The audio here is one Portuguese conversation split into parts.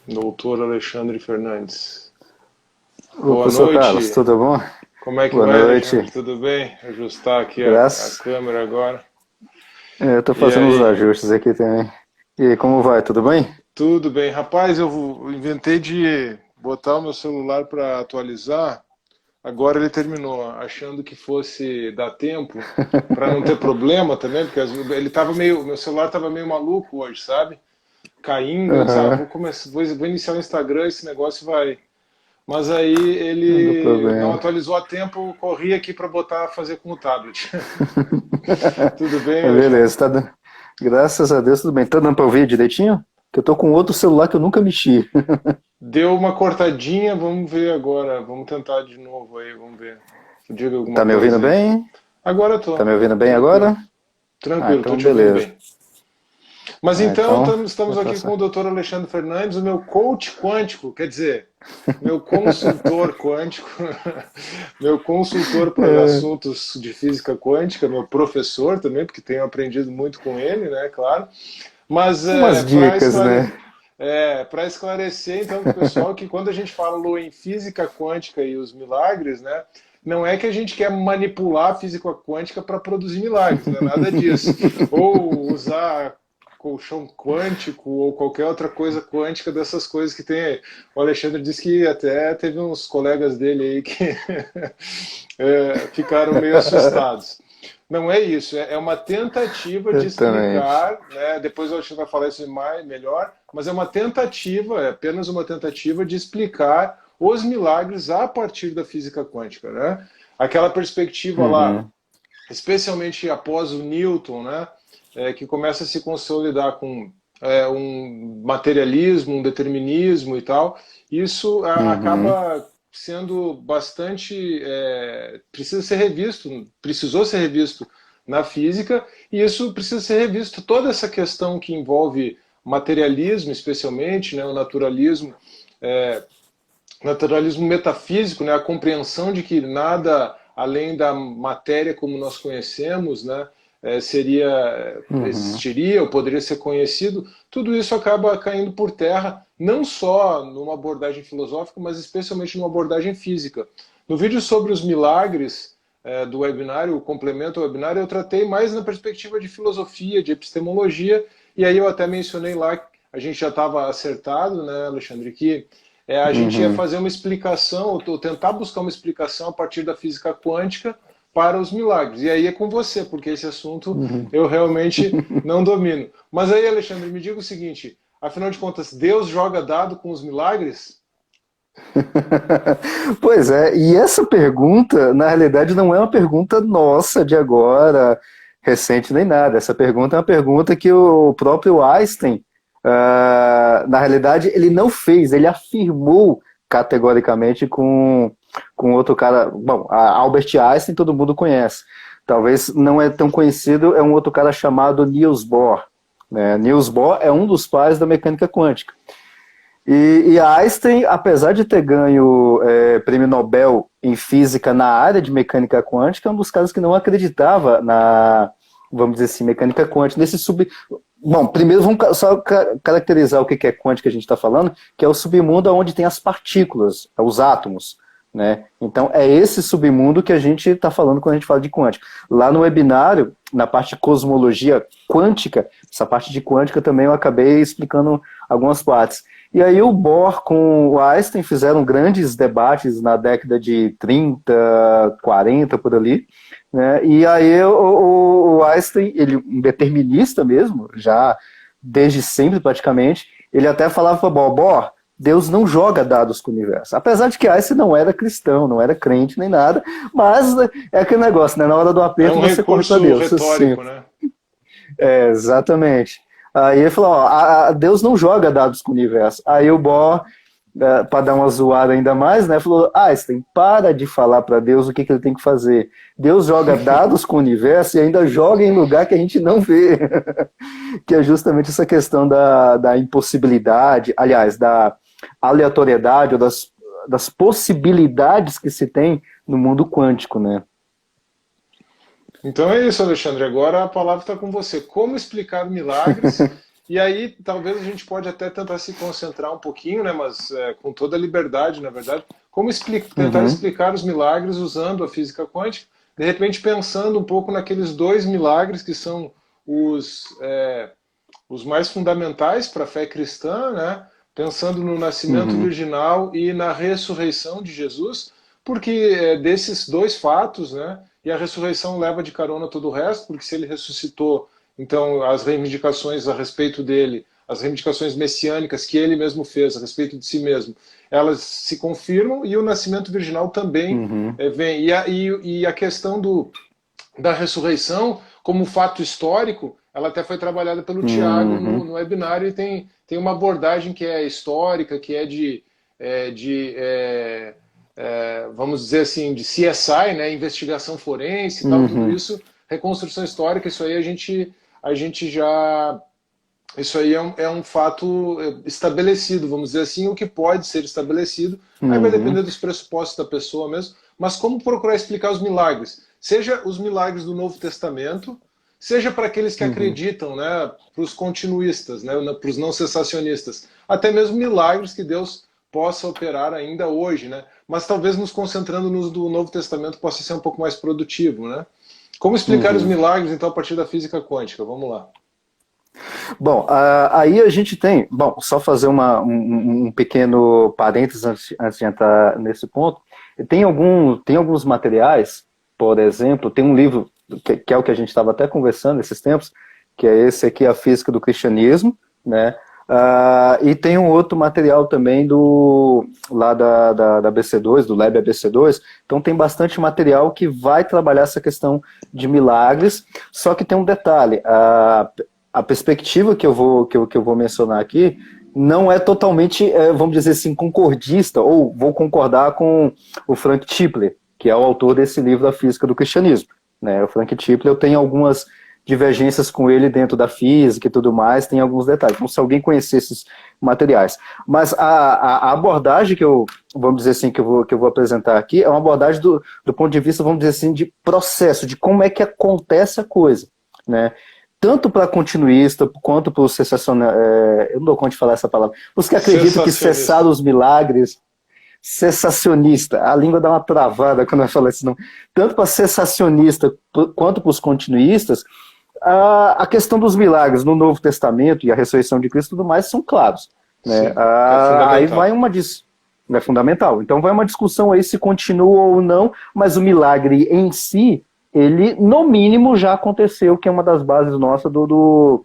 Doutor Alexandre Fernandes. Ô, Boa professor Carlos, noite. tudo bom? Como é que Boa vai, Alexandre? noite. Tudo bem? Ajustar aqui a Graças. câmera agora. Eu tô E fazendo uns aí? ajustes aqui também. E aí, como vai? Tudo bem? Tudo bem. Rapaz, inventei de botar o meu celular para atualizar. Agora ele terminou, achando que fosse dar tempo, para não ter problema também, porque ele tava meio, meu celular estava meio maluco hoje, sabe? Caindo. Eu disse, Aham, vou começar, vou iniciar o Instagram, esse negócio vai. Mas aí não tem ele não problema. atualizou a tempo, corri aqui para botar fazer com o tablet. Tudo bem, Mas Alexandre? beleza, graças a Deus tudo bem. Tá dando pra ouvir direitinho? Que eu tô com outro celular que eu nunca mexi. Deu uma cortadinha, vamos ver agora. Vamos tentar de novo aí, vamos ver. Diga alguma Tá me ouvindo coisa aí. bem? Agora eu Tá tô. me ouvindo bem Tranquilo. agora? Ah, Tranquilo, tô então te ouvindo beleza. bem. Mas Ah, então então, estamos vai aqui com o passar. Dr. Alexandre Fernandes, o meu coach quântico, quer dizer, meu consultor quântico, meu consultor para É, assuntos de física quântica, meu professor também, porque tenho aprendido muito com ele, né, claro. Mas umas dicas, né? para esclarecer então para o pessoal que quando a gente falou em física quântica e os milagres, né, não é que a gente quer manipular a física quântica para produzir milagres, não é nada disso. Ou usar colchão quântico ou qualquer outra coisa quântica dessas coisas que tem aí. O Alexandre disse que até teve uns colegas dele aí que ficaram meio assustados. Não é isso, é uma tentativa de Exatamente. explicar, né? Depois o Alexandre vai falar isso mais, melhor, mas é uma tentativa, é apenas uma tentativa de explicar os milagres a partir da física quântica, né? Aquela perspectiva lá, Uhum, especialmente após o Newton, né? Que começa a se consolidar com um materialismo, um determinismo e tal, isso uhum. acaba sendo bastante precisa ser revisto, precisou ser revisto na física e isso precisa ser revisto toda essa questão que envolve materialismo, especialmente, né, o é, naturalismo metafísico, né, a compreensão de que nada além da matéria como nós conhecemos, né, Uhum. existiria ou poderia ser conhecido, tudo isso acaba caindo por terra, não só numa abordagem filosófica, mas especialmente numa abordagem física. No vídeo sobre os milagres do webinário, o complemento ao webinário, eu tratei mais na perspectiva de filosofia, de epistemologia, e aí eu até mencionei lá, a gente já estava acertado, né, Alexandre, que a gente ia Uhum. fazer uma explicação, ou tentar buscar uma explicação a partir da física quântica para os milagres. E aí é com você, porque esse assunto Uhum. eu realmente não domino. Mas aí, Alexandre, me diga o seguinte: afinal de contas, Deus joga dado com os milagres? Pois é, e essa pergunta, na realidade, não é uma pergunta nossa de agora, recente nem nada. Essa pergunta é uma pergunta que o próprio Einstein, na realidade, ele não fez, ele afirmou categoricamente com outro cara. Bom, Albert Einstein todo mundo conhece. Talvez não é tão conhecido, é um outro cara chamado Niels Bohr. Né? Niels Bohr é um dos pais da mecânica quântica. E Einstein, apesar de ter ganho prêmio Nobel em física na área de mecânica quântica, é um dos caras que não acreditava na, vamos dizer assim, mecânica quântica. Bom, primeiro vamos só caracterizar o que é quântica que a gente está falando, que é o submundo onde tem as partículas, os átomos. Né? Então, é esse submundo que a gente está falando quando a gente fala de quântica. Lá no webinário, na parte de cosmologia quântica, essa parte de quântica também eu acabei explicando algumas partes. E aí o Bohr com o Einstein fizeram grandes debates na década de 30, 40, por ali. Né? E aí o Einstein, ele um determinista mesmo, já desde sempre praticamente, ele até falava para Bohr, Deus não joga dados com o universo. Apesar de que Einstein não era cristão, não era crente nem nada, mas é aquele negócio, né? Na hora do É aperto um você corre para recurso Deus. Assim, retórico, né? exatamente. Aí ele falou, ó, Deus não joga dados com o universo. Aí o Bohr, para dar uma zoada ainda mais, né, falou, Einstein, para de falar para Deus o que ele tem que fazer. Deus joga dados com o universo e ainda joga em lugar que a gente não vê. Que é justamente essa questão da impossibilidade, aliás, da aleatoriedade ou das possibilidades que se tem no mundo quântico, né? Então é isso, Alexandre. Agora a palavra está com você. Como explicar milagres E aí, talvez a gente pode até tentar se concentrar um pouquinho, né, mas com toda a liberdade, na verdade, como tentar Uhum, explicar os milagres usando a física quântica, de repente pensando um pouco naqueles dois milagres que são os mais fundamentais para a fé cristã, né, pensando no nascimento uhum, virginal e na ressurreição de Jesus, porque desses dois fatos, né, e a ressurreição leva de carona todo o resto, porque se ele ressuscitou, então as reivindicações a respeito dele, as reivindicações messiânicas que ele mesmo fez a respeito de si mesmo, elas se confirmam, e o nascimento virginal também uhum, vem. E a questão da ressurreição como fato histórico, ela até foi trabalhada pelo Tiago uhum, no webinário, e tem uma abordagem que é histórica, que é vamos dizer assim, de CSI, né, investigação forense e tal, tudo uhum, isso, reconstrução histórica, isso aí a gente já... Isso aí é um fato estabelecido, vamos dizer assim, o que pode ser estabelecido, aí vai uhum, depender dos pressupostos da pessoa mesmo, mas como procurar explicar os milagres? Seja os milagres do Novo Testamento, seja para aqueles que uhum. acreditam, né, para os continuistas, né, para os não cessacionistas, até mesmo milagres que Deus possa operar ainda hoje, né? Mas talvez nos concentrando nos do Novo Testamento possa ser um pouco mais produtivo, né? Como explicar os Uhum. milagres, então, a partir da física quântica? Vamos lá. Bom, aí a gente tem, bom, só fazer um pequeno parênteses antes de entrar nesse ponto. Tem alguns materiais, por exemplo, tem um livro que é o que a gente estava até conversando esses tempos, que é esse aqui, A Física do Cristianismo, né? E tem um outro material também lá da BC2, do Lab ABC2. Então tem bastante material que vai trabalhar essa questão de milagres, só que tem um detalhe, a perspectiva que eu vou mencionar aqui não é totalmente, vamos dizer assim, concordista, ou vou concordar com o Frank Tipler, que é o autor desse livro A Física do Cristianismo. Né? O Frank Tipler, eu tenho algumas divergências com ele dentro da física e tudo mais, tem alguns detalhes. Então, se alguém conhecer esses materiais. Mas a abordagem vamos dizer assim, que eu vou apresentar aqui, é uma abordagem do ponto de vista, vamos dizer assim, de processo, de como é que acontece a coisa. Né? Tanto para continuista quanto para os cessacionistas, eu não dou conta de falar essa palavra, os que acreditam que Sensacionista. cessaram os milagres, cessacionista, a língua dá uma travada quando eu falo esse nome, tanto para cessacionista quanto para os continuistas, a questão dos milagres no Novo Testamento e a ressurreição de Cristo e tudo mais são claros. Né? Sim, é Aí vai fundamental. é fundamental. Então vai uma discussão aí se continua ou não, mas o milagre em si, ele, no mínimo, já aconteceu, que é uma das bases nossas do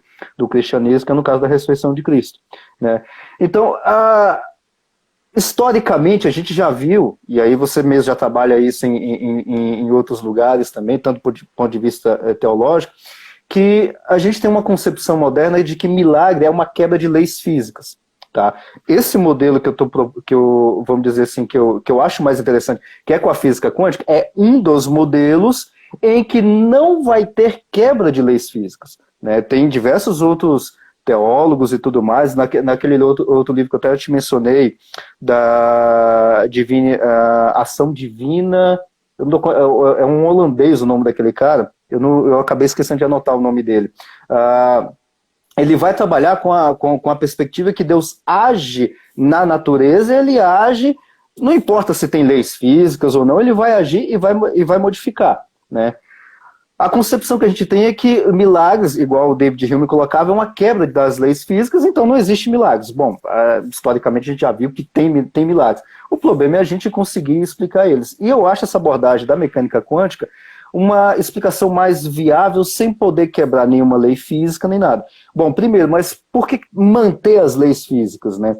cristianismo, que é no caso da ressurreição de Cristo. Né? Então, historicamente, a gente já viu, e aí você mesmo já trabalha isso em outros lugares também, tanto do ponto de vista teológico, que a gente tem uma concepção moderna de que milagre é uma quebra de leis físicas. Tá? Esse modelo vamos dizer assim, que eu acho mais interessante, que é com a física quântica, é um dos modelos em que não vai ter quebra de leis físicas. Né? Tem diversos outros teólogos e tudo mais, naquele outro livro que eu até te mencionei, da Ação Divina, é um holandês o nome daquele cara, eu acabei esquecendo de anotar o nome dele. Ele vai trabalhar com a perspectiva que Deus age na natureza, ele age, não importa se tem leis físicas ou não, ele vai agir e vai modificar. Né? A concepção que a gente tem é que milagres, igual o David Hume colocava, é uma quebra das leis físicas, então não existe milagres. Bom, historicamente a gente já viu que tem milagres. O problema é a gente conseguir explicar eles. E eu acho essa abordagem da mecânica quântica uma explicação mais viável, sem poder quebrar nenhuma lei física nem nada. Bom, primeiro, mas por que manter as leis físicas? Né?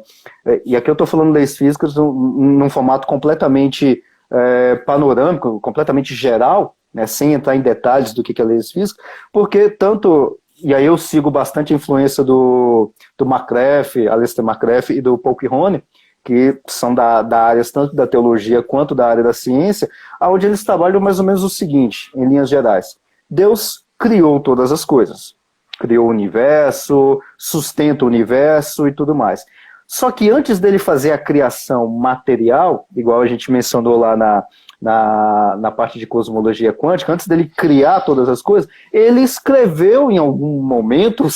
E aqui eu estou falando leis físicas num formato completamente panorâmico, completamente geral, né, sem entrar em detalhes do que é leis físicas, porque tanto, e aí eu sigo bastante a influência do McCrafe, Aleister McCrafe e do Paul Kirhone, que são da área tanto da teologia quanto da área da ciência, onde eles trabalham mais ou menos o seguinte, em linhas gerais. Deus criou todas as coisas. Criou o universo, sustenta o universo e tudo mais. Só que antes dele fazer a criação material, igual a gente mencionou lá na parte de cosmologia quântica, antes dele criar todas as coisas, ele escreveu em algum momento,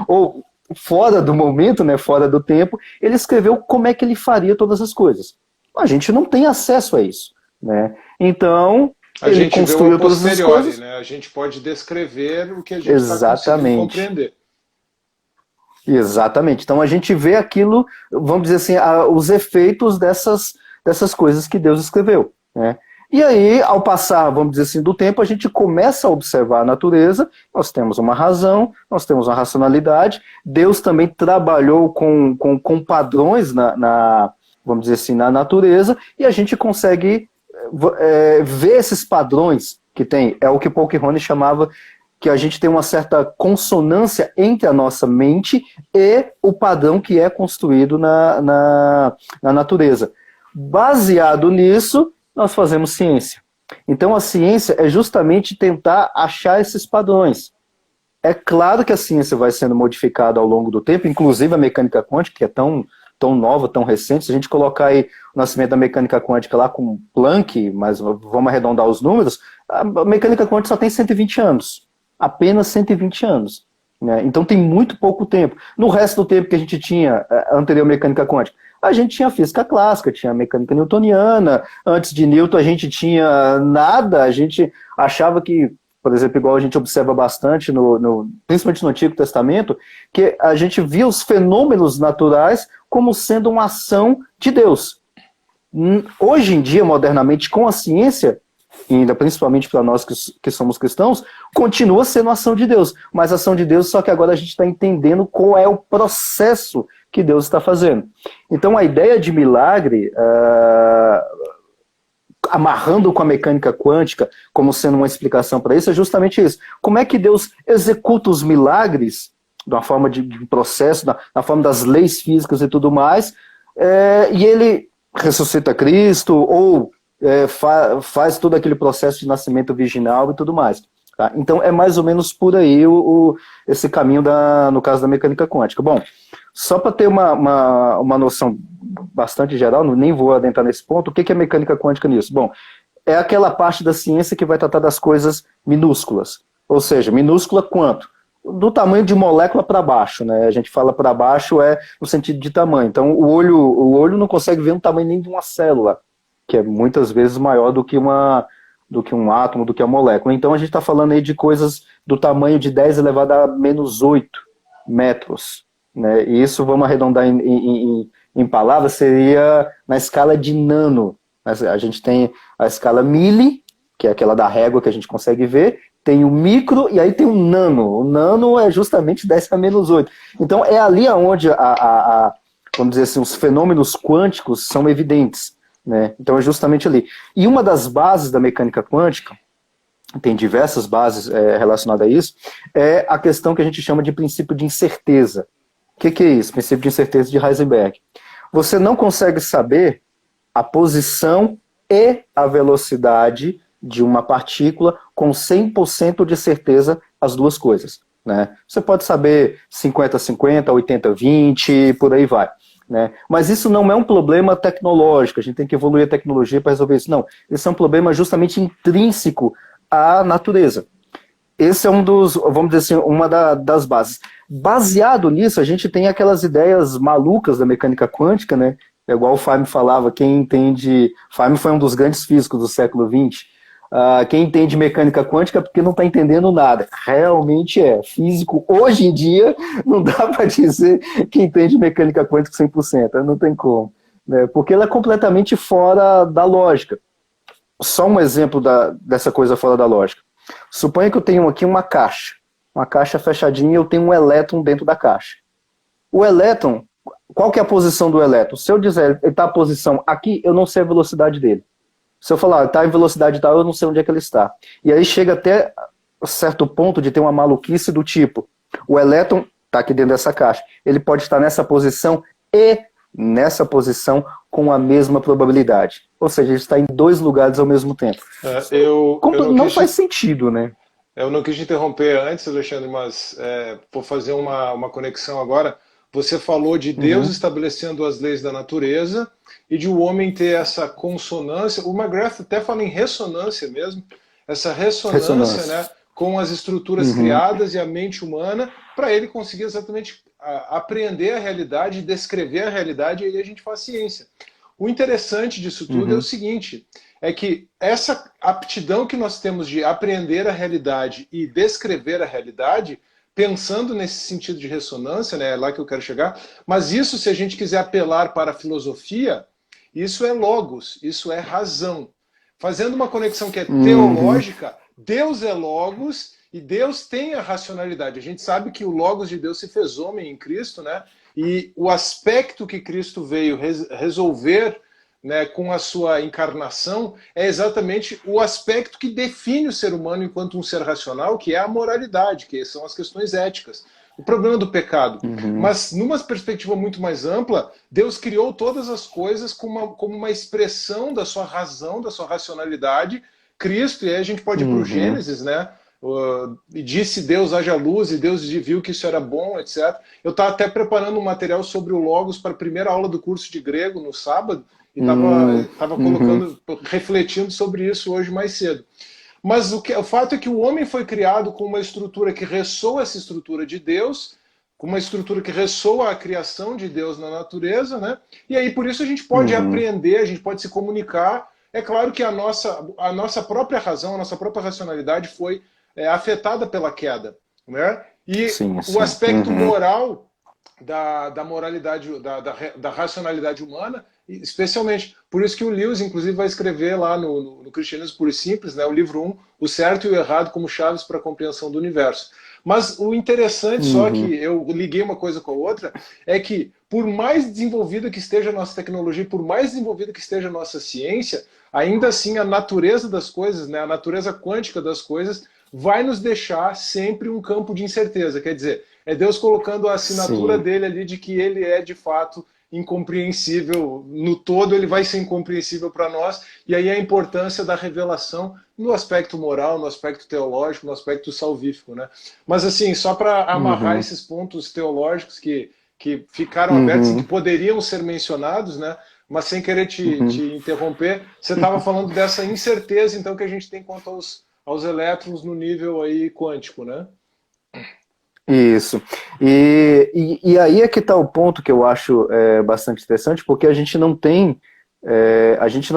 ou fora do momento, né, fora do tempo, ele escreveu como é que ele faria todas as coisas. A gente não tem acesso a isso, né? Então, A ele gente vê o a construiu todas as posteriori, coisas. né? A gente pode descrever o que a gente está conseguindo Exatamente. compreender. Exatamente. Então a gente vê aquilo, vamos dizer assim, os efeitos dessas coisas que Deus escreveu, né? E aí, ao passar, vamos dizer assim, do tempo, a gente começa a observar a natureza, nós temos uma razão, nós temos uma racionalidade, Deus também trabalhou com padrões vamos dizer assim, na natureza, e a gente consegue ver esses padrões que tem, é o que Paul Kirhone chamava que a gente tem uma certa consonância entre a nossa mente e o padrão que é construído na natureza. Baseado nisso, nós fazemos ciência. Então a ciência é justamente tentar achar esses padrões. É claro que a ciência vai sendo modificada ao longo do tempo, inclusive a mecânica quântica, que é tão nova, tão recente. Se a gente colocar aí o nascimento da mecânica quântica lá com Planck, mas vamos arredondar os números, a mecânica quântica só tem 120 anos. Apenas 120 anos. Né? Então tem muito pouco tempo. No resto do tempo que a gente tinha anterior à mecânica quântica, a gente tinha física clássica, tinha mecânica newtoniana, antes de Newton a gente tinha nada, a gente achava que, por exemplo, igual a gente observa bastante, principalmente no Antigo Testamento, que a gente via os fenômenos naturais como sendo uma ação de Deus. Hoje em dia, modernamente, com a ciência, e ainda principalmente para nós que somos cristãos, continua sendo ação de Deus, mas ação de Deus, só que agora a gente está entendendo qual é o processo que Deus está fazendo. Então a ideia de milagre, amarrando com a mecânica quântica, como sendo uma explicação para isso, é justamente isso. Como é que Deus executa os milagres, de uma forma de processo, na forma das leis físicas e tudo mais, e ele ressuscita Cristo, ou faz todo aquele processo de nascimento virginal e tudo mais. Tá? Então é mais ou menos por aí esse caminho no caso da mecânica quântica. Bom, só para ter uma noção bastante geral, nem vou adentrar nesse ponto, o que é mecânica quântica nisso? Bom, é aquela parte da ciência que vai tratar das coisas minúsculas. Ou seja, minúscula quanto? Do tamanho de molécula para baixo, né? A gente fala para baixo no sentido de tamanho. Então o olho não consegue ver o tamanho nem de uma célula, que é muitas vezes maior do que um átomo, do que a molécula. Então a gente está falando aí de coisas do tamanho de 10 elevado a menos 8 metros. Né? E isso, vamos arredondar em palavras, seria na escala de nano. A gente tem a escala mili, que é aquela da régua que a gente consegue ver, tem o micro e aí tem o nano. O nano é justamente 10 a menos 8. Então é ali onde vamos dizer assim, os fenômenos quânticos são evidentes. Né? Então é justamente ali. E uma das bases da mecânica quântica, tem diversas bases relacionadas a isso, é a questão que a gente chama de princípio de incerteza. O que é isso? Princípio de incerteza de Heisenberg. Você não consegue saber a posição e a velocidade de uma partícula com 100% de certeza as duas coisas. Né? Você pode saber 50-50, 80-20, por aí vai. Né? Mas isso não é um problema tecnológico, a gente tem que evoluir a tecnologia para resolver isso. Não, isso é um problema justamente intrínseco à natureza. Esse é vamos dizer assim, uma das bases. Baseado nisso, a gente tem aquelas ideias malucas da mecânica quântica, né? É igual o Fermi falava, quem entende... Fermi foi um dos grandes físicos do século XX. Quem entende mecânica quântica é porque não está entendendo nada. Realmente é. Físico, hoje em dia, não dá para dizer que entende mecânica quântica 100%. Não tem como. Né? Porque ela é completamente fora da lógica. Só um exemplo dessa coisa fora da lógica. Suponha que eu tenho aqui uma caixa fechadinha e eu tenho um elétron dentro da caixa. O elétron, qual que é a posição do elétron? Se eu dizer ele está a posição aqui, eu não sei a velocidade dele. Se eu falar, está em velocidade tal, eu não sei onde é que ele está. E aí chega até certo ponto de ter uma maluquice do tipo, o elétron está aqui dentro dessa caixa, ele pode estar nessa posição e nessa posição com a mesma probabilidade. Ou seja, ele está em dois lugares ao mesmo tempo. Não faz sentido, né? Eu não quis te interromper antes, Alexandre, mas vou fazer uma conexão agora. Você falou de Deus estabelecendo as leis da natureza e de o homem ter essa consonância. O McGrath até fala em ressonância mesmo. Essa ressonância. Né, com as estruturas criadas e a mente humana, para ele conseguir exatamente apreender a realidade, descrever a realidade, e aí a gente faz ciência. O interessante disso tudo é o seguinte, é que essa aptidão que nós temos de aprender a realidade e descrever a realidade, pensando nesse sentido de ressonância, né, é lá que eu quero chegar, mas isso, se a gente quiser apelar para a filosofia, isso é logos, isso é razão. Fazendo uma conexão que é teológica, Deus é logos e Deus tem a racionalidade. A gente sabe que o logos de Deus se fez homem em Cristo, né? E o aspecto que Cristo veio resolver, né, com a sua encarnação é exatamente o aspecto que define o ser humano enquanto um ser racional, que é a moralidade, que são as questões éticas. O problema do pecado. Mas, numa perspectiva muito mais ampla, Deus criou todas as coisas como uma expressão da sua razão, da sua racionalidade. Cristo, e aí a gente pode ir para o Gênesis, né? E disse Deus haja luz, e Deus viu que isso era bom, etc. Eu estava até preparando um material sobre o Logos para a primeira aula do curso de grego no sábado, e estava colocando, refletindo sobre isso hoje mais cedo. Mas o fato é que o homem foi criado com uma estrutura que ressoa essa estrutura de Deus, com uma estrutura que ressoa a criação de Deus na natureza, né? E aí por isso a gente pode aprender, a gente pode se comunicar. É claro que a nossa própria razão, a nossa própria racionalidade foi afetada pela queda, né? E o aspecto moral da moralidade, da racionalidade humana, especialmente. Por isso que o Lewis, inclusive, vai escrever lá no Cristianismo Puro e Simples, né, o livro 1, O Certo e o Errado como Chaves para a Compreensão do Universo. Mas o interessante, só que eu liguei uma coisa com a outra, é que por mais desenvolvida que esteja a nossa tecnologia, por mais desenvolvida que esteja a nossa ciência, ainda assim a natureza das coisas, né, a natureza quântica das coisas, vai nos deixar sempre um campo de incerteza. Quer dizer, é Deus colocando a assinatura dele ali de que ele é, de fato, incompreensível. No todo, ele vai ser incompreensível para nós. E aí a importância da revelação no aspecto moral, no aspecto teológico, no aspecto salvífico, né? Mas, assim, só para amarrar esses pontos teológicos que ficaram abertos e que poderiam ser mencionados, né? Mas sem querer te interromper, você estava falando dessa incerteza, então, que a gente tem quanto aos elétrons no nível aí quântico, né? Isso. E aí é que está o ponto que eu acho bastante interessante, porque a gente não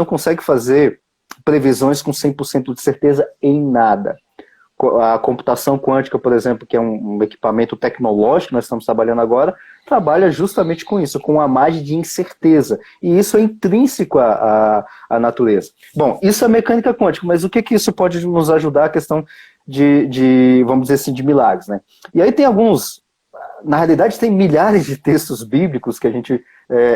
consegue fazer previsões com 100% de certeza em nada. A computação quântica, por exemplo, que é um equipamento tecnológico que nós estamos trabalhando agora, trabalha justamente com isso, com uma margem de incerteza. E isso é intrínseco à natureza. Bom, isso é mecânica quântica, mas o que isso pode nos ajudar a questão vamos dizer assim, de milagres, né? E aí tem na realidade tem milhares de textos bíblicos que a gente,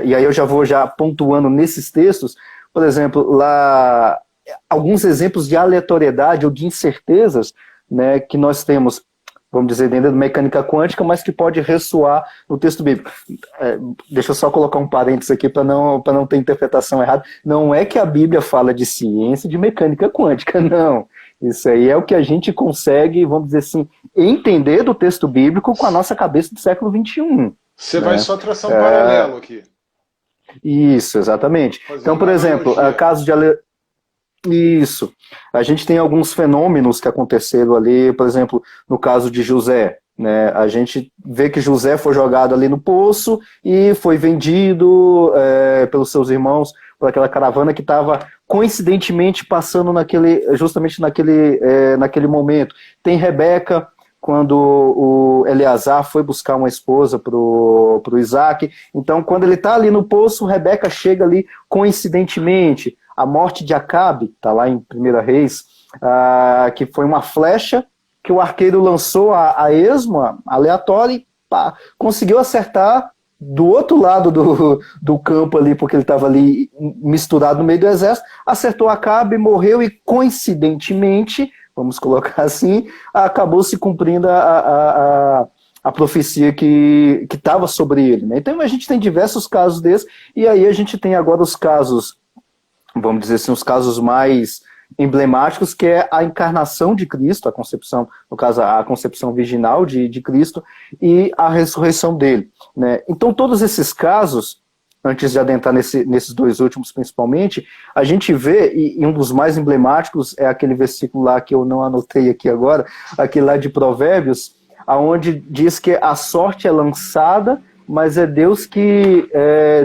e aí eu já vou pontuando nesses textos, por exemplo, lá, alguns exemplos de aleatoriedade ou de incertezas, né, que nós temos, vamos dizer, dentro da mecânica quântica, mas que pode ressoar no texto bíblico. Deixa eu só colocar um parênteses aqui para não ter interpretação errada. Não é que a Bíblia fala de ciência e de mecânica quântica, não. Isso aí é o que a gente consegue, vamos dizer assim, entender do texto bíblico com a nossa cabeça do século XXI. Você vai só traçar um paralelo aqui. Isso, exatamente. Então, por exemplo, caso de Isso. A gente tem alguns fenômenos que aconteceram ali, por exemplo, no caso de José, né? A gente vê que José foi jogado ali no poço e foi vendido pelos seus irmãos por aquela caravana que estava coincidentemente passando justamente naquele momento. Tem Rebeca, quando o Eleazar foi buscar uma esposa para o Isaac. Então, quando ele está ali no poço, Rebeca chega ali coincidentemente. A morte de Acabe, está lá em 1 Reis, que foi uma flecha que o arqueiro lançou a esmo, aleatório, e conseguiu acertar do outro lado do campo ali, porque ele estava ali misturado no meio do exército, acertou Acabe, morreu e coincidentemente, vamos colocar assim, acabou se cumprindo a profecia que estava sobre ele, né? Então a gente tem diversos casos desses, e aí a gente tem agora os casos, vamos dizer assim, os casos mais emblemáticos, que é a encarnação de Cristo, a concepção, no caso, a concepção virginal de Cristo, e a ressurreição dele, né? Então, todos esses casos, antes de adentrar nesses dois últimos principalmente, a gente vê, e um dos mais emblemáticos é aquele versículo lá que eu não anotei aqui agora, aquele lá de Provérbios, onde diz que a sorte é lançada, mas é Deus que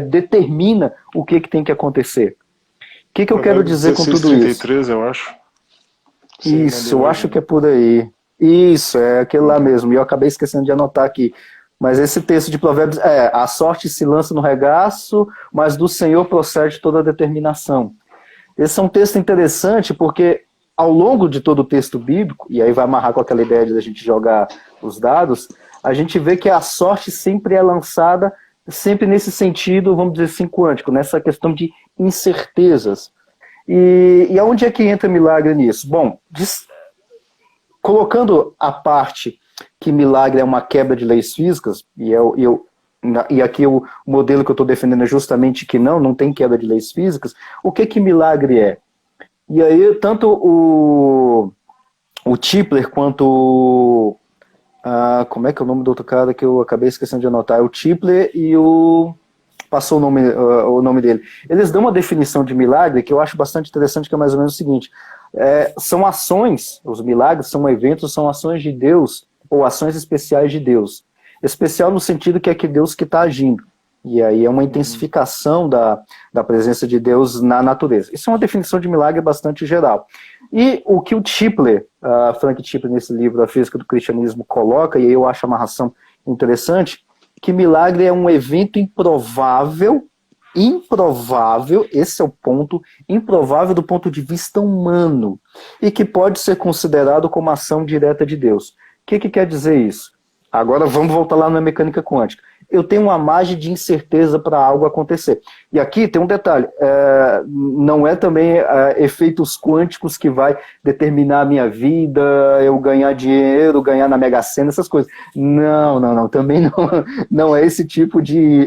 determina o que tem que acontecer. O que eu quero dizer com tudo isso? 33, eu acho. Isso, eu acho que é por aí. Isso, é aquele lá mesmo. E eu acabei esquecendo de anotar aqui. Mas esse texto de Provérbios a sorte se lança no regaço, mas do Senhor procede toda a determinação. Esse é um texto interessante porque ao longo de todo o texto bíblico, e aí vai amarrar com aquela ideia de a gente jogar os dados, a gente vê que a sorte sempre é lançada, sempre nesse sentido, vamos dizer assim, quântico, nessa questão de incertezas. E aonde é que entra milagre nisso? Bom, colocando a parte que milagre é uma quebra de leis físicas, e aqui o modelo que eu estou defendendo é justamente que não tem quebra de leis físicas, o que milagre é? E aí, tanto o Tipler quanto como é que é o nome do outro cara que eu acabei esquecendo de anotar? É o Tipler e passou o nome dele. Eles dão uma definição de milagre que eu acho bastante interessante, que é mais ou menos o seguinte: são ações, os milagres são eventos, são ações de Deus, ou ações especiais de Deus. Especial no sentido que é que Deus que está agindo. E aí é uma intensificação da presença de Deus na natureza. Isso é uma definição de milagre bastante geral. E o que o Tipler, Frank Tipler, nesse livro A Física do Cristianismo, coloca, e aí eu acho a amarração interessante, que milagre é um evento improvável, esse é o ponto, improvável do ponto de vista humano, e que pode ser considerado como ação direta de Deus. O que quer dizer isso? Agora vamos voltar lá na mecânica quântica. Eu tenho uma margem de incerteza para algo acontecer. E aqui tem um detalhe, não é também efeitos quânticos que vai determinar a minha vida, eu ganhar dinheiro, ganhar na Mega Sena, essas coisas. Não, também não é esse tipo de,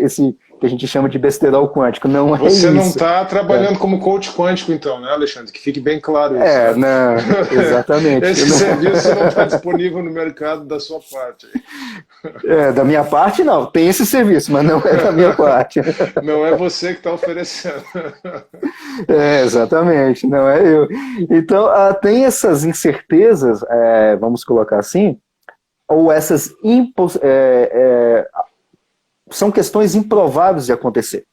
que a gente chama de besterol quântico, não é isso. Você não está trabalhando como coach quântico então, né, Alexandre? Que fique bem claro isso. Né? Não, exatamente. Esse serviço não está disponível no mercado da sua parte. Da minha parte não, tem esse serviço, mas não é da minha parte. Não é você que está oferecendo. Exatamente, não é eu. Então, tem essas incertezas, vamos colocar assim, ou essas são questões improváveis de acontecer.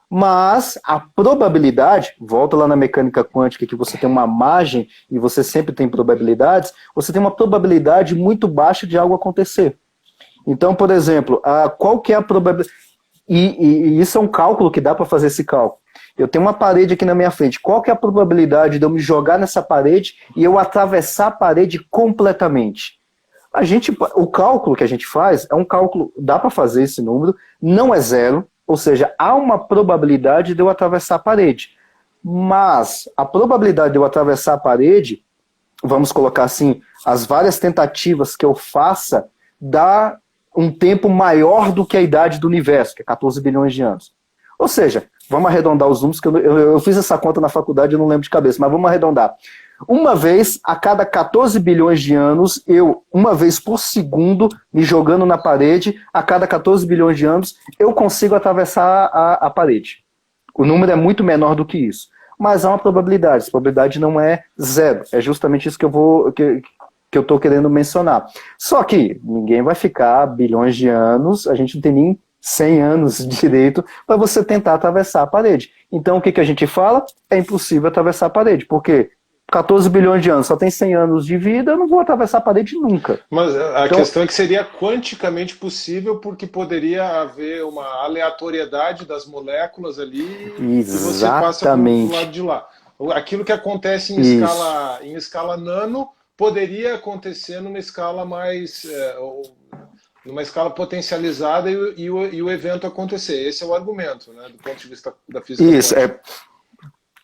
Mas a probabilidade, volta lá na mecânica quântica, que você tem uma margem e você sempre tem probabilidades, você tem uma probabilidade muito baixa de algo acontecer. Então, por exemplo, qual que é a probabilidade? E isso é um cálculo que dá para fazer esse cálculo. Eu tenho uma parede aqui na minha frente. Qual que é a probabilidade de eu me jogar nessa parede e eu atravessar a parede completamente? O cálculo que a gente faz é um cálculo, dá para fazer esse número, não é zero, ou seja, há uma probabilidade de eu atravessar a parede. Mas a probabilidade de eu atravessar a parede, vamos colocar assim, as várias tentativas que eu faça, dá um tempo maior do que a idade do universo, que é 14 bilhões de anos. Ou seja, vamos arredondar os números, que eu fiz essa conta na faculdade, eu não lembro de cabeça, mas vamos arredondar. Uma vez a cada 14 bilhões de anos, uma vez por segundo, me jogando na parede, a cada 14 bilhões de anos, eu consigo atravessar a parede. O número é muito menor do que isso. Mas há uma probabilidade. Essa probabilidade não é zero. É justamente isso que eu estou querendo mencionar. Só que ninguém vai ficar bilhões de anos, a gente não tem nem 100 anos direito para você tentar atravessar a parede. Então o que a gente fala? É impossível atravessar a parede. Por quê? 14 bilhões de anos, só tem 100 anos de vida, eu não vou atravessar a parede nunca. Mas a questão é que seria quanticamente possível, porque poderia haver uma aleatoriedade das moléculas ali. Exatamente. E você passa pro lado de lá. Aquilo que acontece em escala nano poderia acontecer numa escala mais... numa escala potencializada e o evento acontecer. Esse é o argumento, né, do ponto de vista da física quântica.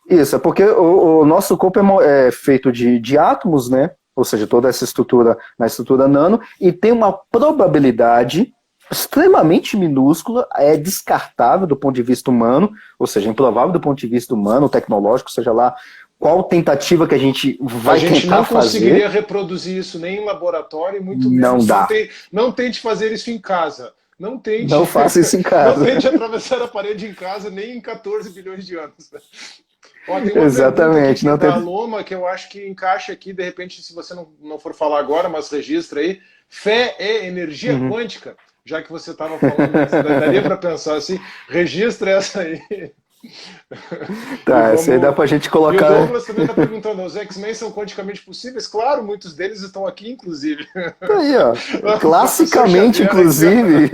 Isso, é porque o nosso corpo é feito de átomos, né? Ou seja, toda essa estrutura na estrutura nano, e tem uma probabilidade extremamente minúscula, é descartável do ponto de vista humano, ou seja, improvável do ponto de vista humano, tecnológico, seja lá qual tentativa que a gente vai tentar fazer. A gente não conseguiria reproduzir isso nem em laboratório, muito menos. Não tente fazer isso em casa. Não faça isso em casa. Não tente atravessar a parede em casa nem em 14 bilhões de anos. Ó, tem uma pergunta aqui Exatamente. que é Não da tem... Loma que eu acho que encaixa aqui, de repente, se você não for falar agora, mas registra aí. Fé é energia Uhum. quântica? Já que você estava falando antes, daria para pensar assim, registra essa aí. E Tá, essa aí dá vamos. pra gente E o colocar. Douglas também está perguntando: os X-Men são quanticamente possíveis? Claro, muitos deles estão aqui, inclusive. Tá aí, ó. O professor Classicamente, Xavier aqui, ó. inclusive.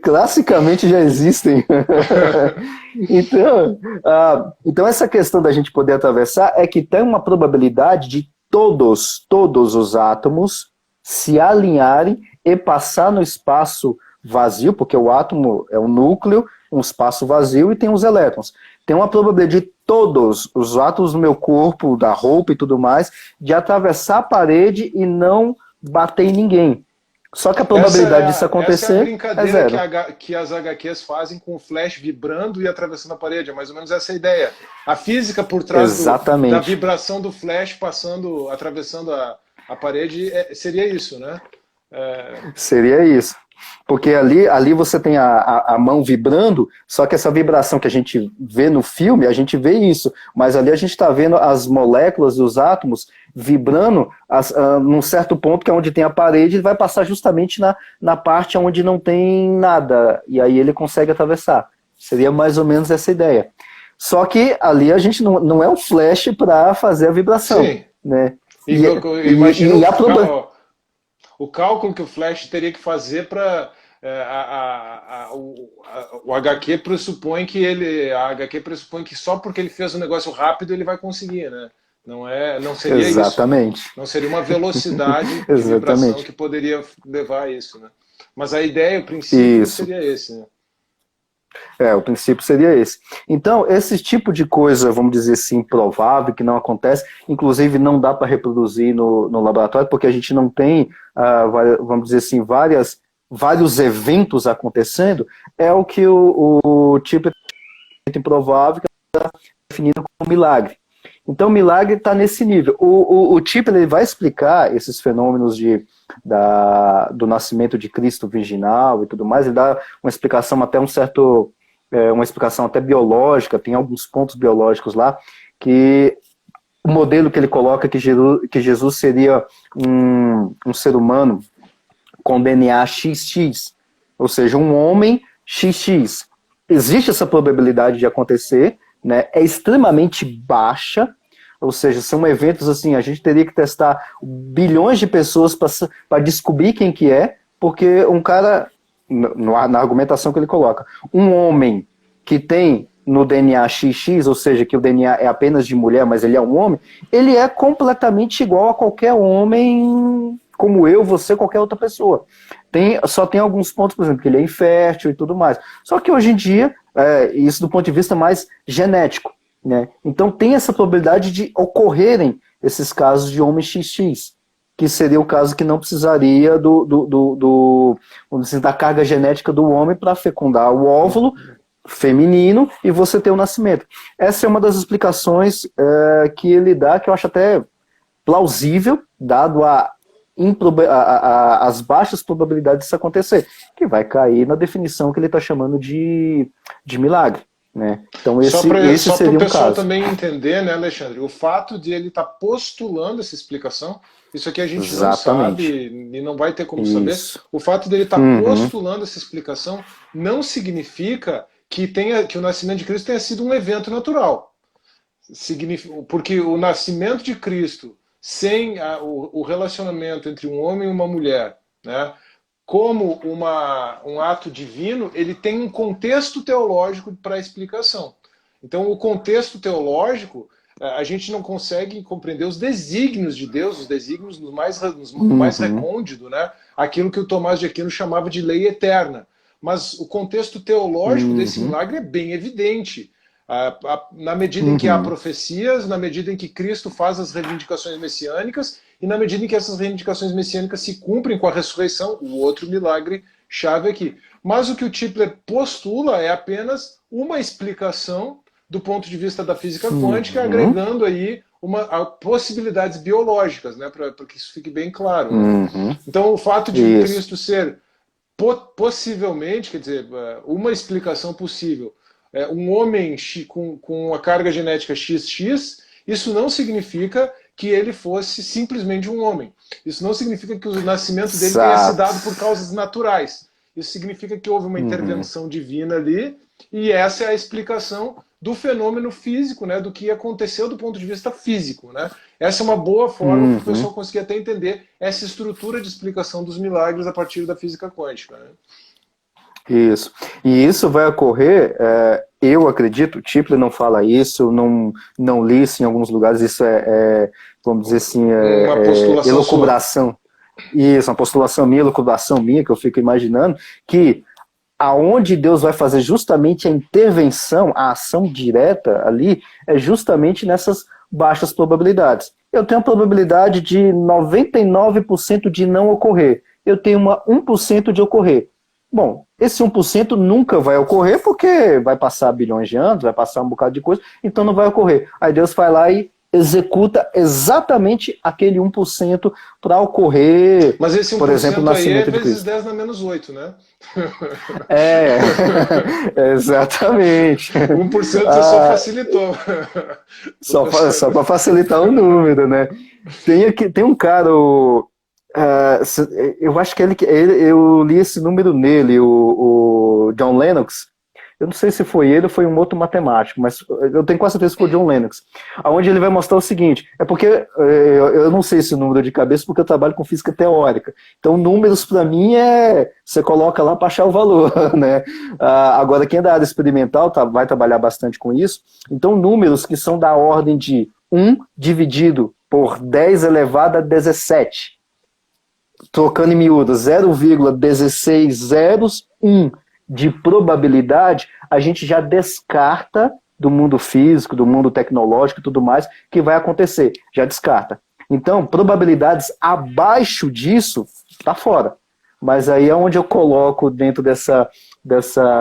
Classicamente já existem. Então, então, essa questão da gente poder atravessar é que tem uma probabilidade de todos os átomos se alinharem e passar no espaço vazio, porque o átomo é um núcleo, um espaço vazio e tem os elétrons. Tem uma probabilidade de todos os átomos do meu corpo, da roupa e tudo mais, de atravessar a parede e não bater em ninguém. Só que a probabilidade disso Essa é a acontecer é brincadeira zero. que as HQs fazem com o Flash vibrando e atravessando a parede. É mais ou menos essa a ideia. A física por trás da Exatamente. vibração do Flash passando, atravessando a parede seria isso, né? É, Seria isso. Porque ali você tem a mão vibrando, só que essa vibração que a gente vê no filme, a gente vê isso, mas ali a gente está vendo as moléculas e os átomos vibrando num certo ponto, que é onde tem a parede, ele vai passar justamente na parte onde não tem nada, e aí ele consegue atravessar. Seria mais ou menos essa ideia. Só que ali a gente não é um flash para fazer a vibração, sim. né? Imagina E a probabilidade. o cálculo que o Flash teria que fazer para o HQ pressupõe que a HQ pressupõe que só porque ele fez um negócio rápido ele vai conseguir, né? Não seria isso. Exatamente. Não seria uma velocidade de vibração Exatamente. que poderia levar a isso, né? Mas a ideia, o princípio Isso. seria esse, né? O princípio seria esse. Então, esse tipo de coisa, vamos dizer assim, improvável, que não acontece, inclusive não dá para reproduzir no laboratório, porque a gente não tem, vamos dizer assim, vários eventos acontecendo, é o que o tipo improvável que é definido como milagre. Então, o milagre está nesse nível. O Tipler ele vai explicar esses fenômenos do nascimento de Cristo virginal e tudo mais. Ele dá uma explicação até uma explicação até biológica. Tem alguns pontos biológicos lá que o modelo que ele coloca que Jesus seria um ser humano com DNA XX, ou seja, um homem XX. Existe essa probabilidade de acontecer, né? É extremamente baixa, ou seja, são eventos assim, a gente teria que testar bilhões de pessoas para descobrir quem que é, porque um cara, na argumentação que ele coloca, um homem que tem no DNA XX, ou seja, que o DNA é apenas de mulher, mas ele é um homem, ele é completamente igual a qualquer homem como eu, você, qualquer outra pessoa. Só tem alguns pontos, por exemplo, que ele é infértil e tudo mais. Só que hoje em dia, isso do ponto de vista mais genético, né? Então tem essa probabilidade de ocorrerem esses casos de homem XX, que seria o caso que não precisaria vamos dizer, da carga genética do homem para fecundar o óvulo feminino e você ter o nascimento. Essa é uma das explicações que ele dá, que eu acho até plausível, dado as baixas probabilidades disso acontecer, que vai cair na definição que ele está chamando de milagre. Né? Então esse seria o um pessoal caso. também entender, né, Alexandre, o fato de ele estar postulando essa explicação, isso aqui a gente não Exatamente. sabe e não vai ter como saber. Isso. O fato dele estar postulando essa explicação não significa que o nascimento de Cristo tenha sido um evento natural. Porque o nascimento de Cristo sem o relacionamento entre um homem e uma mulher, né, como um ato divino, ele tem um contexto teológico para a explicação. Então, o contexto teológico, a gente não consegue compreender os desígnios de Deus, os desígnios no mais recôndito, né? Aquilo que o Tomás de Aquino chamava de lei eterna. Mas o contexto teológico desse milagre é bem evidente. Na medida em que há profecias, na medida em que Cristo faz as reivindicações messiânicas e na medida em que essas reivindicações messiânicas se cumprem com a ressurreição, o outro milagre chave aqui. Mas o que o Tipler postula é apenas uma explicação do ponto de vista da física quântica, agregando aí possibilidades biológicas, né, para que isso fique bem claro. Né? Então, o fato de Cristo ser possivelmente, quer dizer, uma explicação possível, um homem com a carga genética XX, isso não significa que ele fosse simplesmente um homem. Isso não significa que o nascimento dele tenha se dado por causas naturais. Isso significa que houve uma intervenção divina ali, e essa é a explicação do fenômeno físico, né, do que aconteceu do ponto de vista físico, né? Essa é uma boa forma para o pessoal conseguir até entender essa estrutura de explicação dos milagres a partir da física quântica, né? Isso. E isso vai ocorrer, eu acredito, Tipler não fala isso, não li isso em alguns lugares, isso vamos dizer assim, uma postulação elucubração. Isso, uma postulação minha, elucubração minha, que eu fico imaginando, que aonde Deus vai fazer justamente a intervenção, a ação direta ali, é justamente nessas baixas probabilidades. Eu tenho a probabilidade de 99% de não ocorrer. Eu tenho uma 1% de ocorrer. Bom, esse 1% nunca vai ocorrer porque vai passar bilhões de anos, vai passar um bocado de coisa, então não vai ocorrer. Aí Deus vai lá e executa exatamente aquele 1% para ocorrer, mas esse 1% por exemplo, o nascimento aí é de vezes Cristo. 10 na menos 8, né? Exatamente. 1% só facilitou. Só para facilitar o número, né? Tem um cara, eu acho que eu li esse número nele, o John Lennox. Eu não sei se foi ele ou foi um outro matemático, mas eu tenho quase certeza que foi o John Lennox. Onde ele vai mostrar o seguinte, porque eu não sei esse número de cabeça porque eu trabalho com física teórica. Então números para mim você coloca lá para achar o valor, né? Agora quem é da área experimental vai trabalhar bastante com isso. Então números que são da ordem de 1 dividido por 10 elevado a 17. Trocando em miúdo, 0,1601 de probabilidade, a gente já descarta do mundo físico, do mundo tecnológico e tudo mais, que vai acontecer. Já descarta. Então, probabilidades abaixo disso, tá fora. Mas aí é onde eu coloco dentro dessa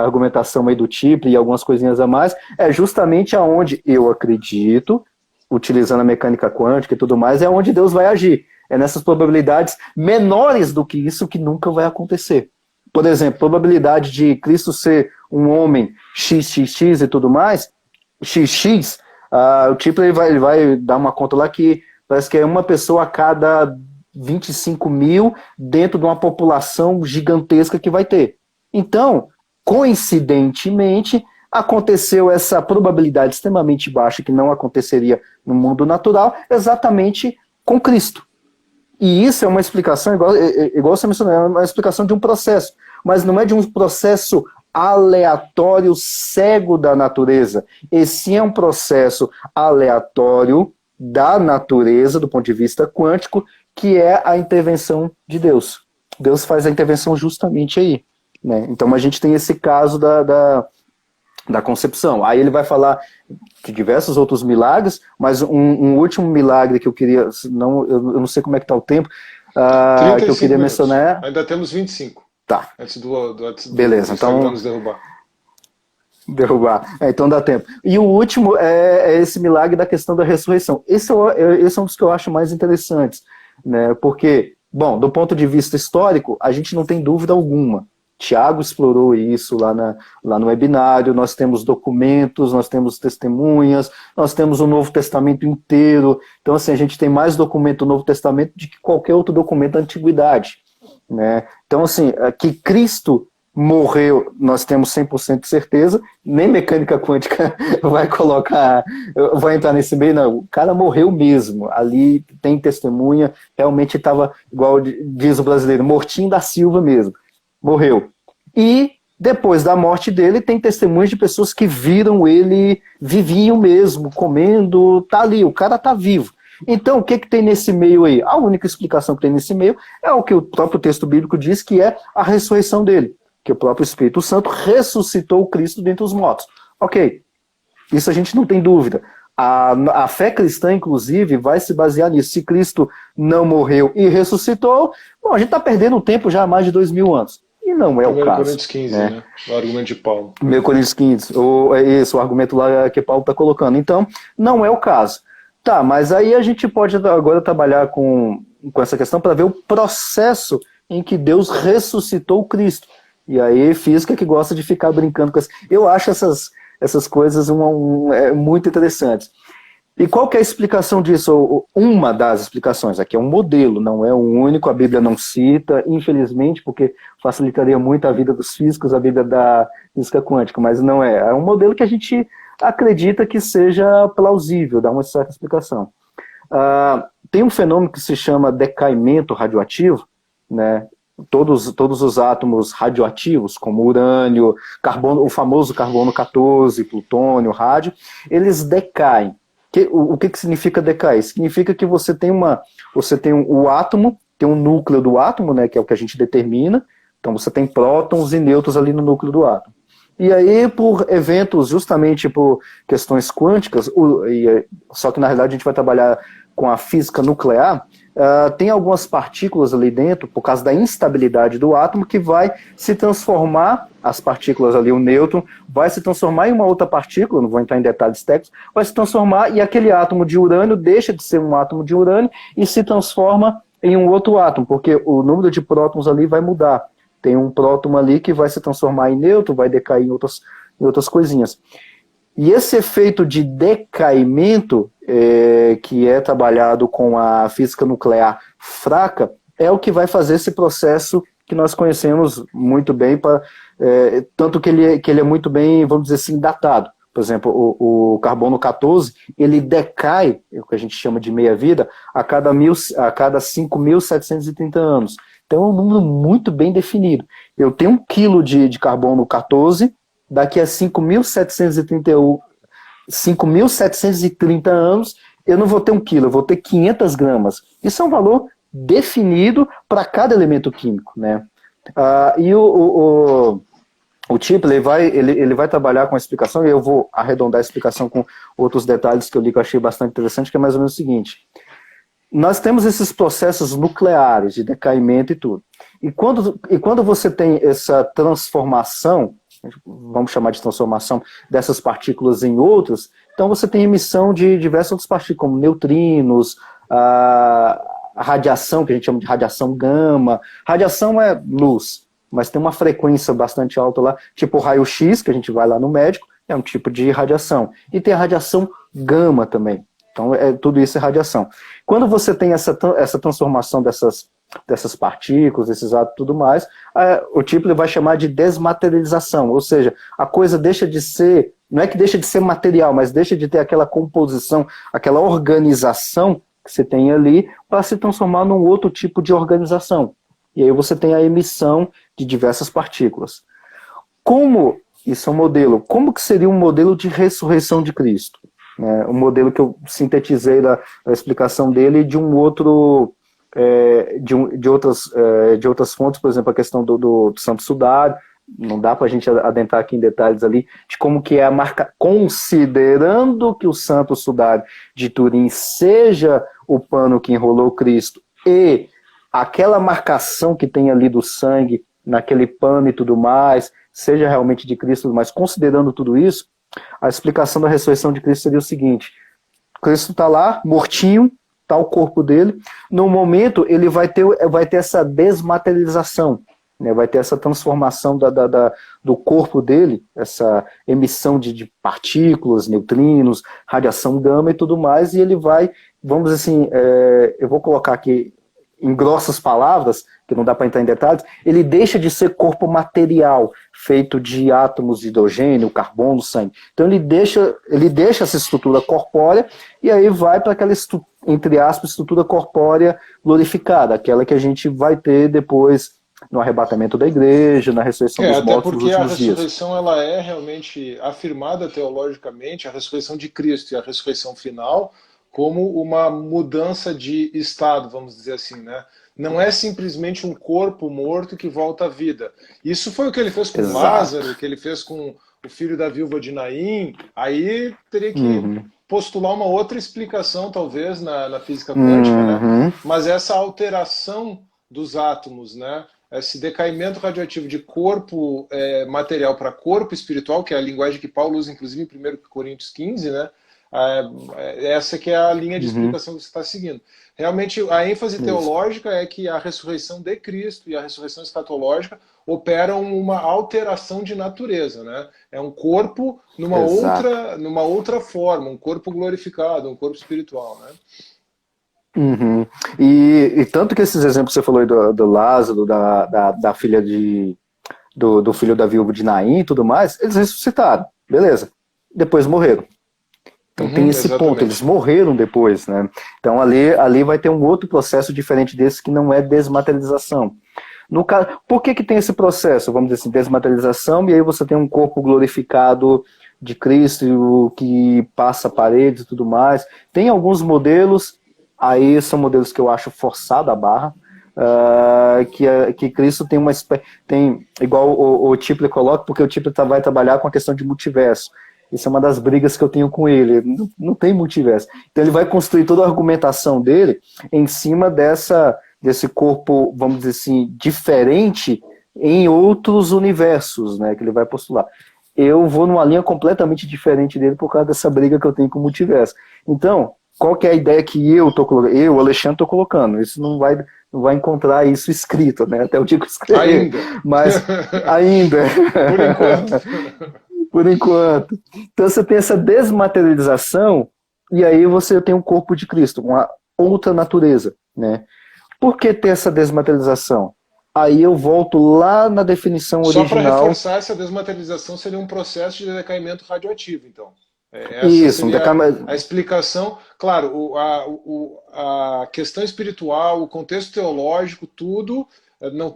argumentação aí do tipo e algumas coisinhas a mais, é justamente aonde eu acredito, utilizando a mecânica quântica e tudo mais, é onde Deus vai agir. É nessas probabilidades menores do que isso que nunca vai acontecer. Por exemplo, probabilidade de Cristo ser um homem XXX e tudo mais, XX, o tipo ele vai dar uma conta lá que parece que é uma pessoa a cada 25 mil dentro de uma população gigantesca que vai ter. Então, coincidentemente, aconteceu essa probabilidade extremamente baixa que não aconteceria no mundo natural, exatamente com Cristo. E isso é uma explicação, igual você mencionou, é uma explicação de um processo, mas não é de um processo aleatório, cego da natureza. Esse é um processo aleatório da natureza, do ponto de vista quântico, que é a intervenção de Deus. Deus faz a intervenção justamente aí, né? Então a gente tem esse caso da concepção. Aí ele vai falar de diversos outros milagres, mas um último milagre que eu queria, eu não sei como é que está o tempo, que eu queria minutos. mencionar. Ainda temos 25. Tá. Antes beleza, então nos derrubar. Então dá tempo. E o último é esse milagre da questão da ressurreição. Esse é um dos que eu acho mais interessantes, né? Porque, bom, do ponto de vista histórico, a gente não tem dúvida alguma. Tiago explorou isso lá no webinário, nós temos documentos, nós temos testemunhas, nós temos o Novo Testamento inteiro. Então, assim, a gente tem mais documento do Novo Testamento do que qualquer outro documento da Antiguidade, né? Então, assim, que Cristo morreu, nós temos 100% de certeza, nem mecânica quântica vai entrar nesse meio, não. O cara morreu mesmo, ali tem testemunha, realmente estava, igual diz o brasileiro, mortinho da Silva mesmo. Morreu. E depois da morte dele, tem testemunhas de pessoas que viram ele, viviam mesmo, comendo, tá ali, o cara tá vivo. Então, o que tem nesse meio aí? A única explicação que tem nesse meio é o que o próprio texto bíblico diz, que é a ressurreição dele, que o próprio Espírito Santo ressuscitou o Cristo dentre os mortos. Ok, isso a gente não tem dúvida. A fé cristã, inclusive, vai se basear nisso. Se Cristo não morreu e ressuscitou, bom, a gente está perdendo o tempo já há mais de 2000 anos. E não é o caso. 1 Coríntios 15, né? O argumento de Paulo. 1 Coríntios 15, o argumento lá que Paulo está colocando. Então, não é o caso. Tá, mas aí a gente pode agora trabalhar com essa questão para ver o processo em que Deus ressuscitou o Cristo. E aí, física que gosta de ficar brincando com isso. Eu acho essas coisas muito interessantes. E qual que é a explicação disso? Uma das explicações, aqui é um modelo, não é o único, a Bíblia não cita, infelizmente, porque facilitaria muito a vida dos físicos, a Bíblia da física quântica, mas não é. É um modelo que a gente acredita que seja plausível, dá uma certa explicação. Tem um fenômeno que se chama decaimento radioativo, né? Todos os átomos radioativos, como urânio, carbono, o famoso carbono 14, plutônio, rádio, eles decaem. O que significa decair? Significa que você tem o átomo, tem um núcleo do átomo, né, que é o que a gente determina, então você tem prótons e nêutrons ali no núcleo do átomo. E aí, por eventos, justamente por questões quânticas, só que na realidade a gente vai trabalhar com a física nuclear, tem algumas partículas ali dentro, por causa da instabilidade do átomo, que vai se transformar, as partículas ali, o nêutron, vai se transformar em uma outra partícula, não vou entrar em detalhes técnicos, vai se transformar e aquele átomo de urânio deixa de ser um átomo de urânio e se transforma em um outro átomo, porque o número de prótons ali vai mudar. Tem um próton ali que vai se transformar em nêutron, vai decair em outras coisinhas. E esse efeito de decaimento, que é trabalhado com a física nuclear fraca, é o que vai fazer esse processo que nós conhecemos muito bem, tanto que ele é muito bem, vamos dizer assim, datado. Por exemplo, o carbono 14, ele decai, o que a gente chama de meia-vida, a cada 5.730 anos. Então é um número muito bem definido. Eu tenho 1 quilo de carbono 14, daqui a 5.730 anos, eu não vou ter 1 quilo, eu vou ter 500 gramas. Isso é um valor definido para cada elemento químico, né? E o Tip, ele vai trabalhar com a explicação, e eu vou arredondar a explicação com outros detalhes que eu li que eu achei bastante interessante, que é mais ou menos o seguinte. Nós temos esses processos nucleares de decaimento e tudo. E quando você tem essa transformação, vamos chamar de transformação dessas partículas em outras, então você tem emissão de diversas outras partículas, como neutrinos, a radiação, que a gente chama de radiação gama. Radiação é luz, mas tem uma frequência bastante alta lá, tipo o raio-x, que a gente vai lá no médico, é um tipo de radiação. E tem a radiação gama também. Então, tudo isso é radiação. Quando você tem essa transformação dessas partículas, desses átomos e tudo mais, o tipo vai chamar de desmaterialização, ou seja, a coisa deixa de ser, não é que deixa de ser material, mas deixa de ter aquela composição, aquela organização que você tem ali, para se transformar num outro tipo de organização. E aí você tem a emissão de diversas partículas. Como isso é um modelo? Como que seria um modelo de ressurreição de Cristo? Um modelo que eu sintetizei da explicação dele de um outro, de outras fontes, por exemplo, a questão do Santo Sudário. Não dá para a gente adentrar aqui em detalhes ali de como que é a marca, considerando que o Santo Sudário de Turim seja o pano que enrolou Cristo e aquela marcação que tem ali do sangue naquele pano e tudo mais, seja realmente de Cristo, mas considerando tudo isso, a explicação da ressurreição de Cristo seria o seguinte: Cristo está lá, mortinho, está o corpo dele, no momento ele vai ter essa desmaterialização, né? Vai ter essa transformação do corpo dele, essa emissão de partículas, neutrinos, radiação gama e tudo mais, e ele vai, vamos dizer assim, eu vou colocar aqui em grossas palavras, que não dá para entrar em detalhes, ele deixa de ser corpo material, feito de átomos de hidrogênio, carbono, sangue. Então ele deixa essa estrutura corpórea e aí vai para aquela, entre aspas, estrutura corpórea glorificada, aquela que a gente vai ter depois no arrebatamento da igreja, na ressurreição dos mortos nos últimos dias. Até porque a ressurreição ela é realmente afirmada teologicamente, a ressurreição de Cristo e a ressurreição final, como uma mudança de estado, vamos dizer assim, né? Não é simplesmente um corpo morto que volta à vida. Isso foi o que ele fez com Lázaro, o que ele fez com o filho da viúva de Naim. Aí teria que postular uma outra explicação, talvez, na física quântica, né? Mas essa alteração dos átomos, né? Esse decaimento radioativo de corpo material para corpo espiritual, que é a linguagem que Paulo usa, inclusive, em 1 Coríntios 15, né? Essa que é a linha de explicação que você está seguindo. Realmente, a ênfase teológica é que a ressurreição de Cristo e a ressurreição escatológica operam uma alteração de natureza, né? É um corpo Exato. numa outra forma, um corpo glorificado, um corpo espiritual, né? Uhum. E tanto que esses exemplos que você falou aí do Lázaro, da filha do filho da viúva de Naim e tudo mais, eles ressuscitaram, beleza. Depois morreram. Então tem esse ponto, eles Exatamente. morreram depois, né? Então ali vai ter um outro processo diferente desse que não é desmaterialização. No caso, por que tem esse processo, vamos dizer assim, desmaterialização, e aí você tem um corpo glorificado de Cristo que passa paredes e tudo mais. Tem alguns modelos, aí são modelos que eu acho forçado a barra, que Cristo tem tem igual o Tipler coloca, porque o Tipler vai trabalhar com a questão de multiverso. Isso é uma das brigas que eu tenho com ele. Não tem multiverso. Então ele vai construir toda a argumentação dele em cima desse corpo, vamos dizer assim, diferente em outros universos, né, que ele vai postular. Eu vou numa linha completamente diferente dele por causa dessa briga que eu tenho com o multiverso. Então, qual que é a ideia que eu tô colocando? Eu, Alexandre, tô colocando. Isso não vai encontrar isso escrito, né? Até o dia que eu escrever. Ainda. Mas ainda. Por enquanto. Por enquanto. Então você tem essa desmaterialização e aí você tem um corpo de Cristo, uma outra natureza, né? Por que ter essa desmaterialização? Aí eu volto lá na definição Só para original. reforçar, essa desmaterialização seria um processo de decaimento radioativo, então. Essa Isso, um seria decaimento. a explicação. Claro, a questão espiritual, o contexto teológico, tudo,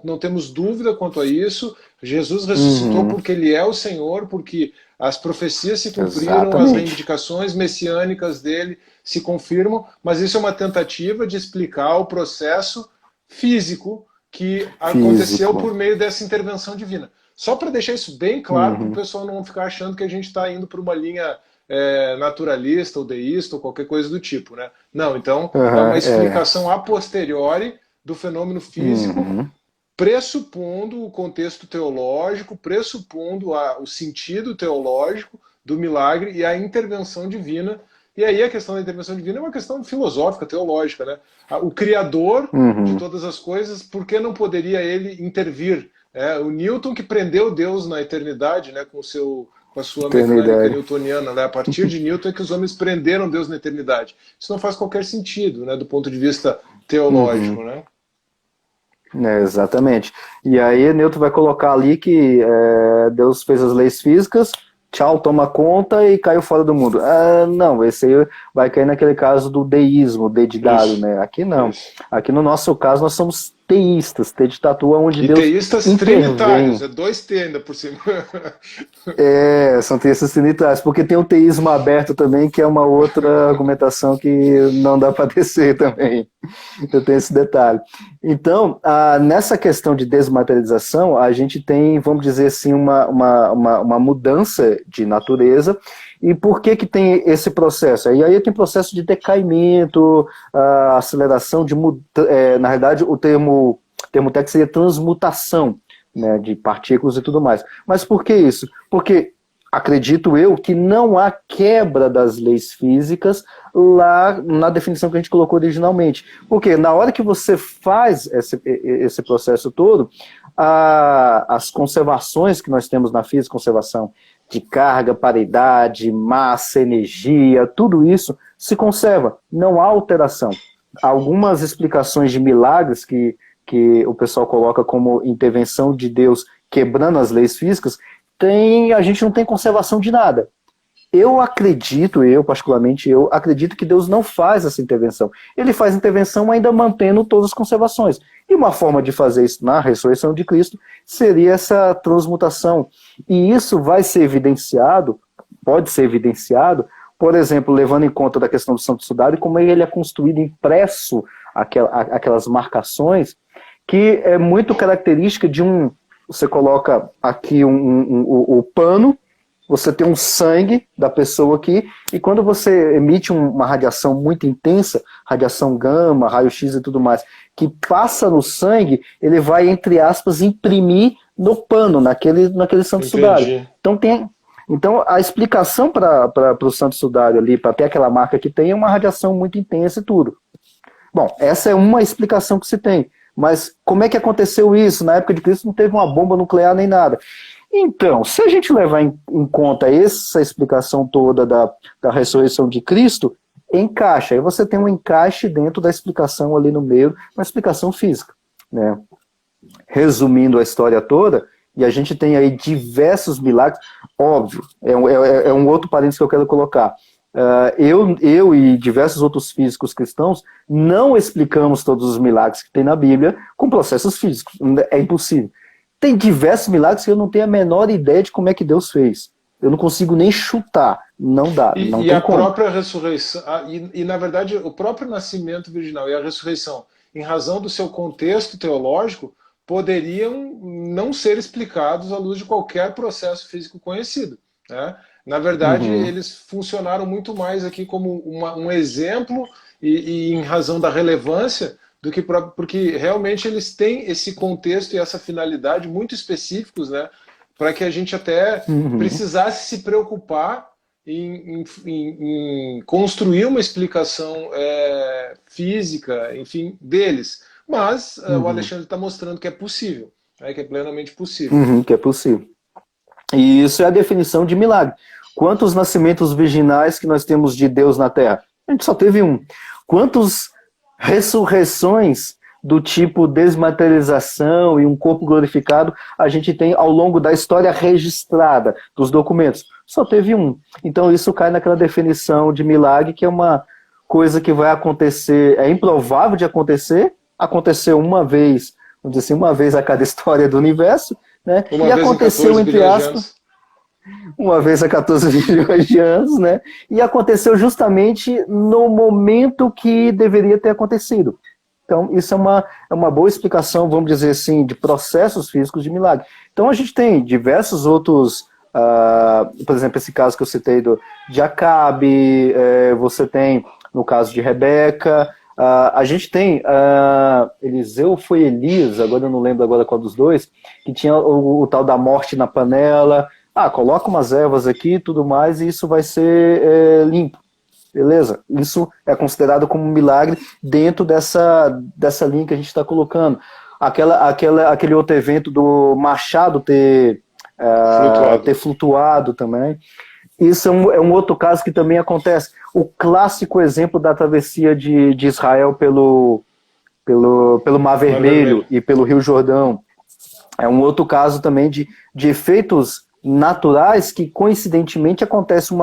não temos dúvida quanto a isso. Jesus ressuscitou Uhum, porque ele é o Senhor, porque as profecias se cumpriram, as exatamente. reivindicações messiânicas dele se confirmam, mas isso é uma tentativa de explicar o processo físico que aconteceu Físico. por meio dessa intervenção divina. Só para deixar isso bem claro, para o Uhum, pessoal não ficar achando que a gente está indo para uma linha naturalista ou deísta ou qualquer coisa do tipo, né? Não, então é uma uhum, é. explicação a posteriori do fenômeno físico, Uhum, pressupondo o contexto teológico, pressupondo o sentido teológico do milagre e a intervenção divina. E aí a questão da intervenção divina é uma questão filosófica, teológica, né? O Criador de uhum. todas as coisas, por que não poderia ele intervir? O Newton que prendeu Deus na eternidade, né, com a sua mecânica Eternidade. newtoniana, né? A partir de Newton é que os homens prenderam Deus na eternidade. Isso não faz qualquer sentido, né, do ponto de vista teológico, Uhum. né? Exatamente. E aí Newton vai colocar ali que Deus fez as leis físicas, tchau, toma conta e caiu fora do mundo. Não, esse aí vai cair naquele caso do deísmo, dedidado, Isso, né? Aqui não. isso. Aqui no nosso caso nós somos teístas, T de tatu é onde E Deus teístas trinitários, intervém. é dois T ainda por cima. São teístas trinitários, porque tem o teísmo aberto também, que é uma outra argumentação que não dá para descer também. Eu tenho esse detalhe. Então, nessa questão de desmaterialização, a gente tem, vamos dizer assim, uma mudança de natureza. E por que tem esse processo? E aí tem processo de decaimento, aceleração de na realidade, o termo técnico seria transmutação, né, de partículas e tudo mais. Mas por que isso? Porque acredito eu que não há quebra das leis físicas lá na definição que a gente colocou originalmente. Porque na hora que você faz esse processo todo, as conservações que nós temos na física, conservação de carga, paridade, massa, energia, tudo isso se conserva, não há alteração. Algumas explicações de milagres que o pessoal coloca como intervenção de Deus quebrando as leis físicas, a gente não tem conservação de nada. Particularmente, eu acredito que Deus não faz essa intervenção. Ele faz intervenção ainda mantendo todas as conservações. E uma forma de fazer isso na ressurreição de Cristo seria essa transmutação. E isso vai ser evidenciado, pode ser evidenciado, por exemplo, levando em conta da questão do Santo Sudário, como ele é construído impresso, aquelas marcações, que é muito característica de você coloca aqui o pano, você tem um sangue da pessoa aqui, e quando você emite uma radiação muito intensa, radiação gama, raio-x e tudo mais, que passa no sangue, ele vai, entre aspas, imprimir no pano, naquele santo sudário. Entendi. Então, a explicação para o santo sudário ali, para ter aquela marca que tem, é uma radiação muito intensa e tudo. Bom, essa é uma explicação que se tem. Mas como é que aconteceu isso? Na época de Cristo não teve uma bomba nuclear nem nada. Então, se a gente levar em conta essa explicação toda da ressurreição de Cristo, encaixa. Aí você tem um encaixe dentro da explicação ali no meio, uma explicação física, né? Resumindo a história toda, e a gente tem aí diversos milagres, óbvio, é um outro parênteses que eu quero colocar. Eu e diversos outros físicos cristãos não explicamos todos os milagres que tem na Bíblia com processos físicos, é impossível. Tem diversos milagres que eu não tenho a menor ideia de como é que Deus fez. Eu não consigo nem chutar, não dá, não E tem a como. própria ressurreição, na verdade, o próprio nascimento virginal e a ressurreição, em razão do seu contexto teológico, poderiam não ser explicados à luz de qualquer processo físico conhecido, né? Na verdade, eles funcionaram muito mais aqui como um exemplo e em razão da relevância do que porque realmente eles têm esse contexto e essa finalidade muito específicos, né? Para que a gente até precisasse se preocupar em construir uma explicação física, enfim, deles. Mas o Alexandre está mostrando que é possível, né, que é plenamente possível. Que é possível. E isso é a definição de milagre. Quantos nascimentos virginais que nós temos de Deus na Terra? A gente só teve um. Quantas ressurreições do tipo desmaterialização e um corpo glorificado a gente tem ao longo da história registrada dos documentos? Só teve um. Então isso cai naquela definição de milagre, que é uma coisa que vai acontecer, é improvável de acontecer, aconteceu uma vez, vamos dizer assim, uma vez a cada história do universo, né? Uma E vez aconteceu, entre aspas, uma vez a 14 milhões de anos, né? E aconteceu justamente no momento que deveria ter acontecido. Então, isso é uma boa explicação, vamos dizer assim, de processos físicos de milagre. Então, a gente tem diversos outros, por exemplo, esse caso que eu citei de Acabe, você tem, no caso de Rebeca, a gente tem, Eliseu foi Elias, agora eu não lembro agora qual dos dois, que tinha o tal da morte na panela. Coloca umas ervas aqui e tudo mais, e isso vai ser limpo. Beleza? Isso é considerado como um milagre dentro dessa linha que a gente está colocando. Aquele outro evento do machado ter flutuado também. Isso é um outro caso que também acontece. O clássico exemplo da travessia de Israel pelo Mar Vermelho e pelo Rio Jordão. É um outro caso também de efeitos naturais que coincidentemente acontecem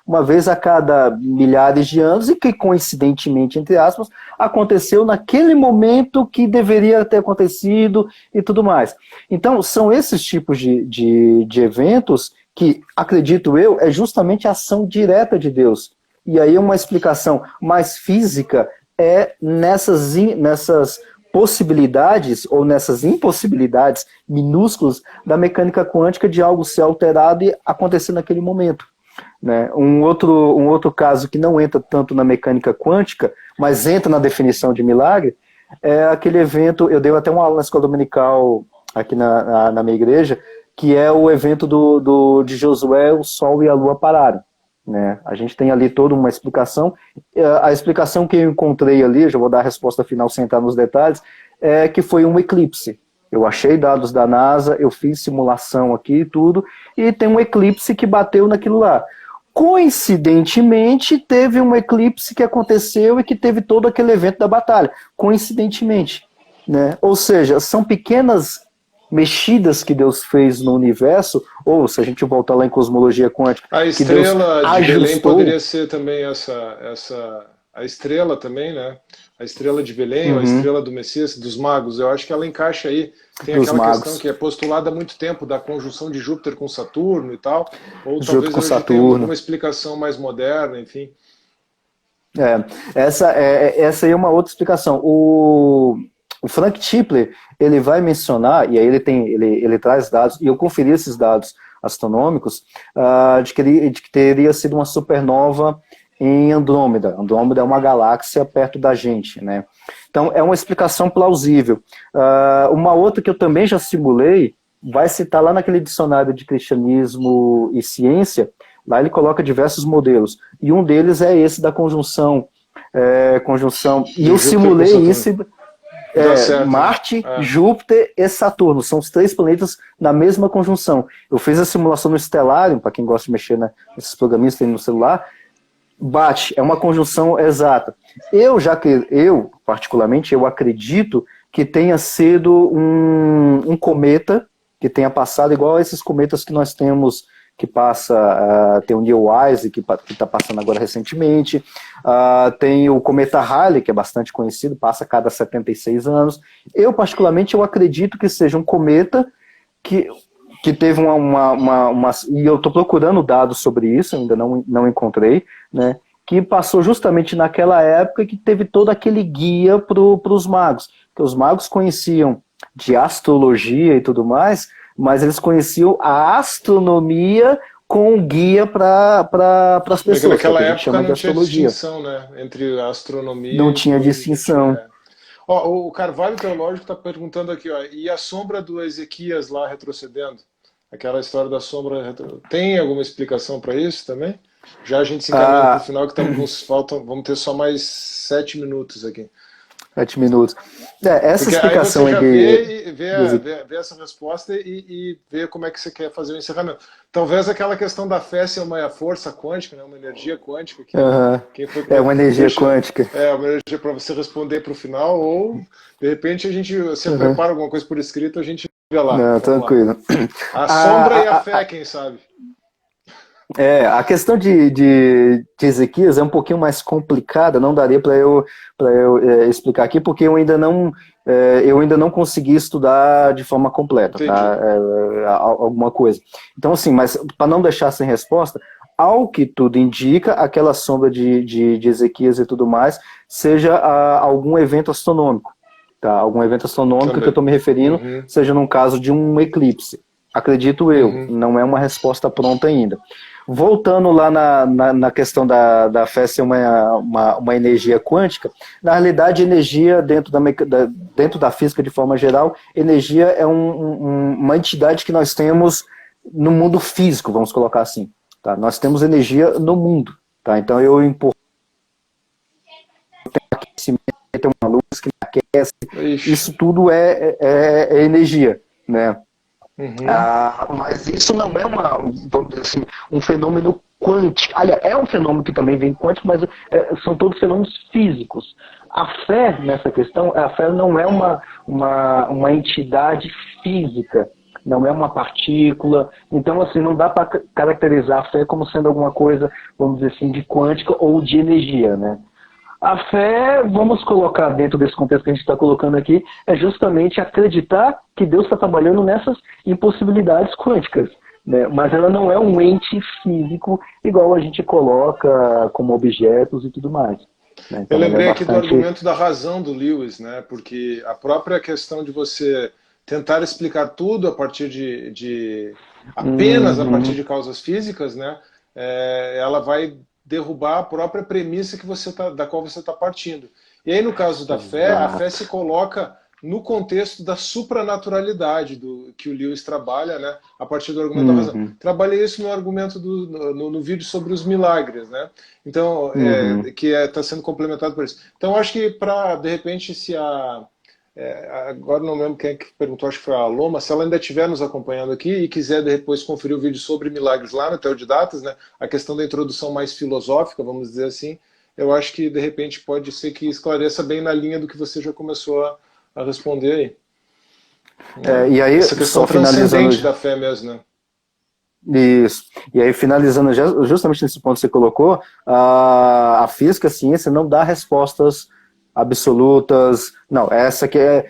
uma vez a cada milhares de anos e que coincidentemente, entre aspas, aconteceu naquele momento que deveria ter acontecido e tudo mais. Então, são esses tipos de eventos que, acredito eu, é justamente a ação direta de Deus. E aí uma explicação mais física é nessas possibilidades ou nessas impossibilidades minúsculas da mecânica quântica de algo ser alterado e acontecer naquele momento, né? Um outro caso que não entra tanto na mecânica quântica, mas entra na definição de milagre, é aquele evento, eu dei até uma aula na escola dominical aqui na minha igreja, que é o evento de Josué, o Sol e a Lua pararam. Né? A gente tem ali toda uma explicação. A explicação que eu encontrei ali, eu já vou dar a resposta final sem entrar nos detalhes, é que foi um eclipse. Eu achei dados da NASA, eu fiz simulação aqui e tudo, e tem um eclipse que bateu naquilo lá. Coincidentemente, teve um eclipse que aconteceu e que teve todo aquele evento da batalha. Coincidentemente. Né? Ou seja, são pequenas mexidas que Deus fez no universo, ou se a gente voltar lá em cosmologia quântica, a estrela de Belém poderia ser também a estrela também, né? A estrela de Belém, ou a estrela do Messias, dos magos, eu acho que ela encaixa aí. Tem aquela questão que é postulada há muito tempo da conjunção de Júpiter com Saturno e tal, ou talvez a gente tenha uma explicação mais moderna, enfim. Essa aí é uma outra explicação. O Frank Tipler, ele vai mencionar, e aí ele traz dados, e eu conferi esses dados astronômicos, de que teria sido uma supernova em Andrômeda. Andrômeda é uma galáxia perto da gente, né? Então, é uma explicação plausível. Uma outra que eu também já simulei, vai citar lá naquele dicionário de cristianismo e ciência, lá ele coloca diversos modelos, e um deles é esse da conjunção, e eu simulei isso... Dá certo, Marte, né? Júpiter e Saturno. São os 3 planetas na mesma conjunção. Eu fiz a simulação no Stellarium, para quem gosta de mexer nesses programinhas que tem no celular. Bate, é uma conjunção exata. Eu, particularmente, eu acredito que tenha sido um cometa que tenha passado igual a esses cometas que nós temos, que passa, tem o Neowise, que está passando agora recentemente, tem o cometa Halley, que é bastante conhecido, passa a cada 76 anos. Eu, particularmente, eu acredito que seja um cometa que teve e eu estou procurando dados sobre isso, ainda não encontrei, né, que passou justamente naquela época que teve todo aquele guia para os magos, que os magos conheciam de astrologia e tudo mais, mas eles conheciam a astronomia com guia para as pessoas. Porque naquela época não tinha distinção, né, entre a astronomia não tinha distinção. Ó, o Carvalho Teológico está perguntando aqui, ó, e a sombra do Ezequias lá retrocedendo? Aquela história da sombra, tem alguma explicação para isso também? Já a gente se encaminha para o final, que vamos ter só mais 7 minutos aqui. 7 minutos. Essa porque explicação aí você já vê de... essa resposta e vê como é que você quer fazer o encerramento. Talvez aquela questão da fé ser uma força quântica, né? Uma energia quântica. Uma energia quântica. Uma energia para você responder para o final, ou de repente você prepara alguma coisa por escrito, a gente vê lá. Não, tranquilo. Lá. A sombra e a fé, quem sabe? A questão de Ezequias é um pouquinho mais complicada, não daria para eu explicar aqui, porque eu ainda não consegui estudar de forma completa, tá? Alguma coisa. Então, assim, mas para não deixar sem resposta, ao que tudo indica, aquela sombra de Ezequias e tudo mais, seja algum evento astronômico, tá? Algum evento astronômico também que eu estou me referindo, seja num caso de um eclipse. Acredito eu, não é uma resposta pronta ainda. Voltando lá na questão da fé ser uma energia quântica, na realidade, energia, dentro da física de forma geral, energia é uma entidade que nós temos no mundo físico, vamos colocar assim. Tá? Nós temos energia no mundo. Tá? Então, tem uma luz que me aquece, isso tudo é energia, né? Mas isso não é vamos dizer assim, um fenômeno quântico. Aliás, é um fenômeno que também vem quântico, mas são todos fenômenos físicos. A fé, nessa questão, a fé não é uma entidade física, não é uma partícula. Então, assim, não dá para caracterizar a fé como sendo alguma coisa, vamos dizer assim, de quântica ou de energia, né? A fé, vamos colocar dentro desse contexto que a gente está colocando aqui, é justamente acreditar que Deus está trabalhando nessas impossibilidades quânticas, né? Mas ela não é um ente físico igual a gente coloca como objetos e tudo mais. Né? Então, eu lembrei aqui do argumento da razão do Lewis, né? Porque a própria questão de você tentar explicar tudo a partir apenas a partir de causas físicas, né? Ela vai derrubar a própria premissa da qual você está partindo. E aí, no caso da fé, a fé se coloca no contexto da supranaturalidade que o Lewis trabalha, né, a partir do argumento da razão. Trabalhei isso no argumento no vídeo sobre os milagres, né? Então, que está sendo complementado por isso. Então, acho que de repente, agora não lembro quem é que perguntou, acho que foi a Loma, se ela ainda estiver nos acompanhando aqui e quiser depois conferir o vídeo sobre milagres lá no Teodidatas, né, a questão da introdução mais filosófica, vamos dizer assim, eu acho que de repente pode ser que esclareça bem na linha do que você já começou a responder aí. E aí, essa questão transcendente da fé mesmo, né? Isso. E aí, finalizando justamente nesse ponto que você colocou, a física, a ciência não dá respostas absolutas. Não,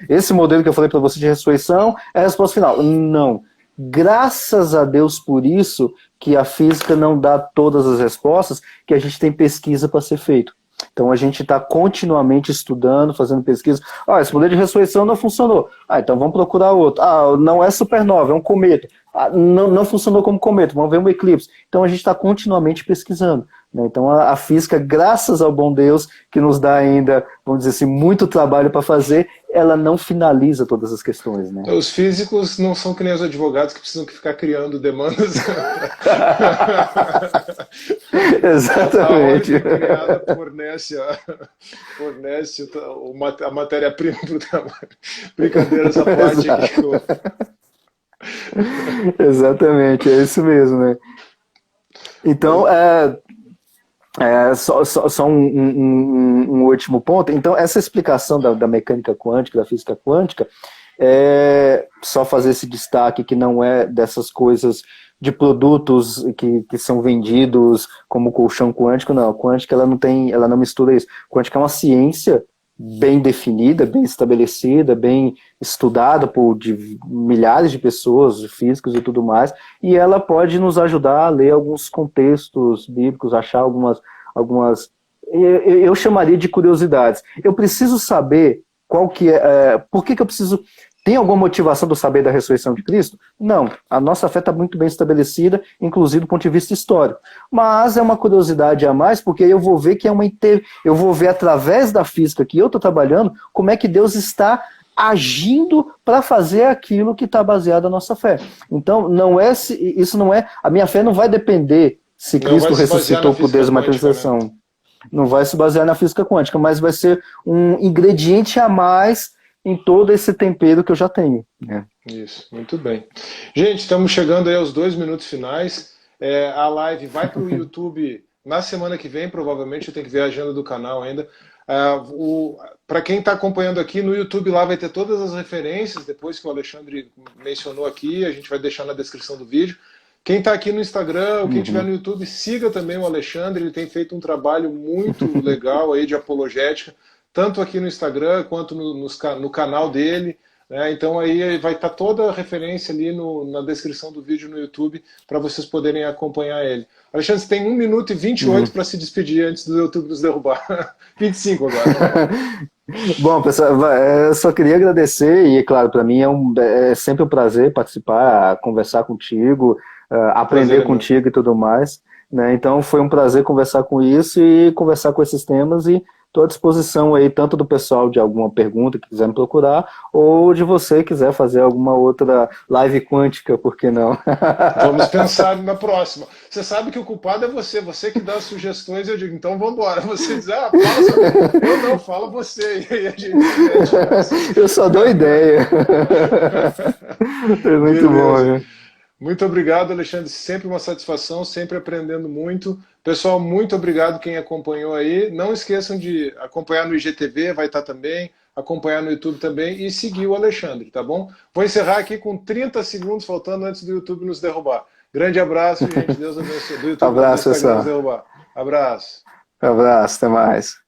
esse modelo que eu falei para você de ressurreição é a resposta final. Não. Graças a Deus por isso que a física não dá todas as respostas, que a gente tem pesquisa para ser feito. Então a gente está continuamente estudando, fazendo pesquisa. Esse modelo de ressurreição não funcionou. Então vamos procurar outro. Não é supernova, é um cometa. Não funcionou como cometa, vamos ver um eclipse. Então a gente está continuamente pesquisando. né? Então a física, graças ao bom Deus, que nos dá ainda, vamos dizer assim, muito trabalho para fazer, ela não finaliza todas as questões, né? Os físicos não são que nem os advogados que precisam ficar criando demandas. Exatamente. A ordem criada fornece a matéria-prima para o trabalho. Brincadeiras à parte aqui. Exatamente, é isso mesmo, né? Então, só um último ponto. Então, essa explicação da mecânica quântica, da física quântica, só fazer esse destaque que não é dessas coisas de produtos que são vendidos como colchão quântico, não. A quântica, ela não mistura isso. A quântica é uma ciência bem definida, bem estabelecida, bem estudada por milhares de pessoas, de físicos e tudo mais, e ela pode nos ajudar a ler alguns contextos bíblicos, achar algumas eu chamaria de curiosidades. Eu preciso saber qual que por que eu preciso. Tem alguma motivação do saber da ressurreição de Cristo? Não. A nossa fé está muito bem estabelecida, inclusive do ponto de vista histórico. Mas é uma curiosidade a mais, porque eu vou ver que eu vou ver através da física que eu estou trabalhando, como é que Deus está agindo para fazer aquilo que está baseado na nossa fé. Então, isso não é. A minha fé não vai depender se Cristo ressuscitou por desmaterialização. Né? Não vai se basear na física quântica, mas vai ser um ingrediente a mais em todo esse tempero que eu já tenho. Né? Isso, muito bem. Gente, estamos chegando aí aos 2 minutos finais. A live vai para o YouTube na semana que vem, provavelmente. Eu tenho que ver a agenda do canal ainda. Para quem está acompanhando aqui, no YouTube lá vai ter todas as referências, depois que o Alexandre mencionou aqui, a gente vai deixar na descrição do vídeo. Quem está aqui no Instagram, ou quem estiver no YouTube, siga também o Alexandre, ele tem feito um trabalho muito legal aí de apologética, tanto aqui no Instagram quanto no canal dele, né? Então aí vai estar toda a referência ali na descrição do vídeo no YouTube para vocês poderem acompanhar ele. Alexandre, você tem 1 minuto e 28 para se despedir antes do YouTube nos derrubar. 25 agora. Bom, pessoal, eu só queria agradecer e, claro, para mim é sempre um prazer participar, conversar contigo, aprender contigo e tudo mais. Né? Então foi um prazer conversar com isso e conversar com esses temas e estou à disposição aí, tanto do pessoal de alguma pergunta que quiser me procurar, ou de você quiser fazer alguma outra live quântica, por que não? Vamos pensar na próxima. Você sabe que o culpado é você que dá as sugestões, eu digo, então vamos embora. Você diz, fala sobre... Eu não, fala você. E aí a gente... Eu só dou ideia. É muito bom, né? Muito obrigado, Alexandre. Sempre uma satisfação, sempre aprendendo muito. Pessoal, muito obrigado quem acompanhou aí. Não esqueçam de acompanhar no IGTV, vai estar também, acompanhar no YouTube também e seguir o Alexandre, tá bom? Vou encerrar aqui com 30 segundos faltando antes do YouTube nos derrubar. Grande abraço, gente. Deus abençoe. Do YouTube, abraço, pessoal. Nos derrubar. Abraço. Abraço, até mais.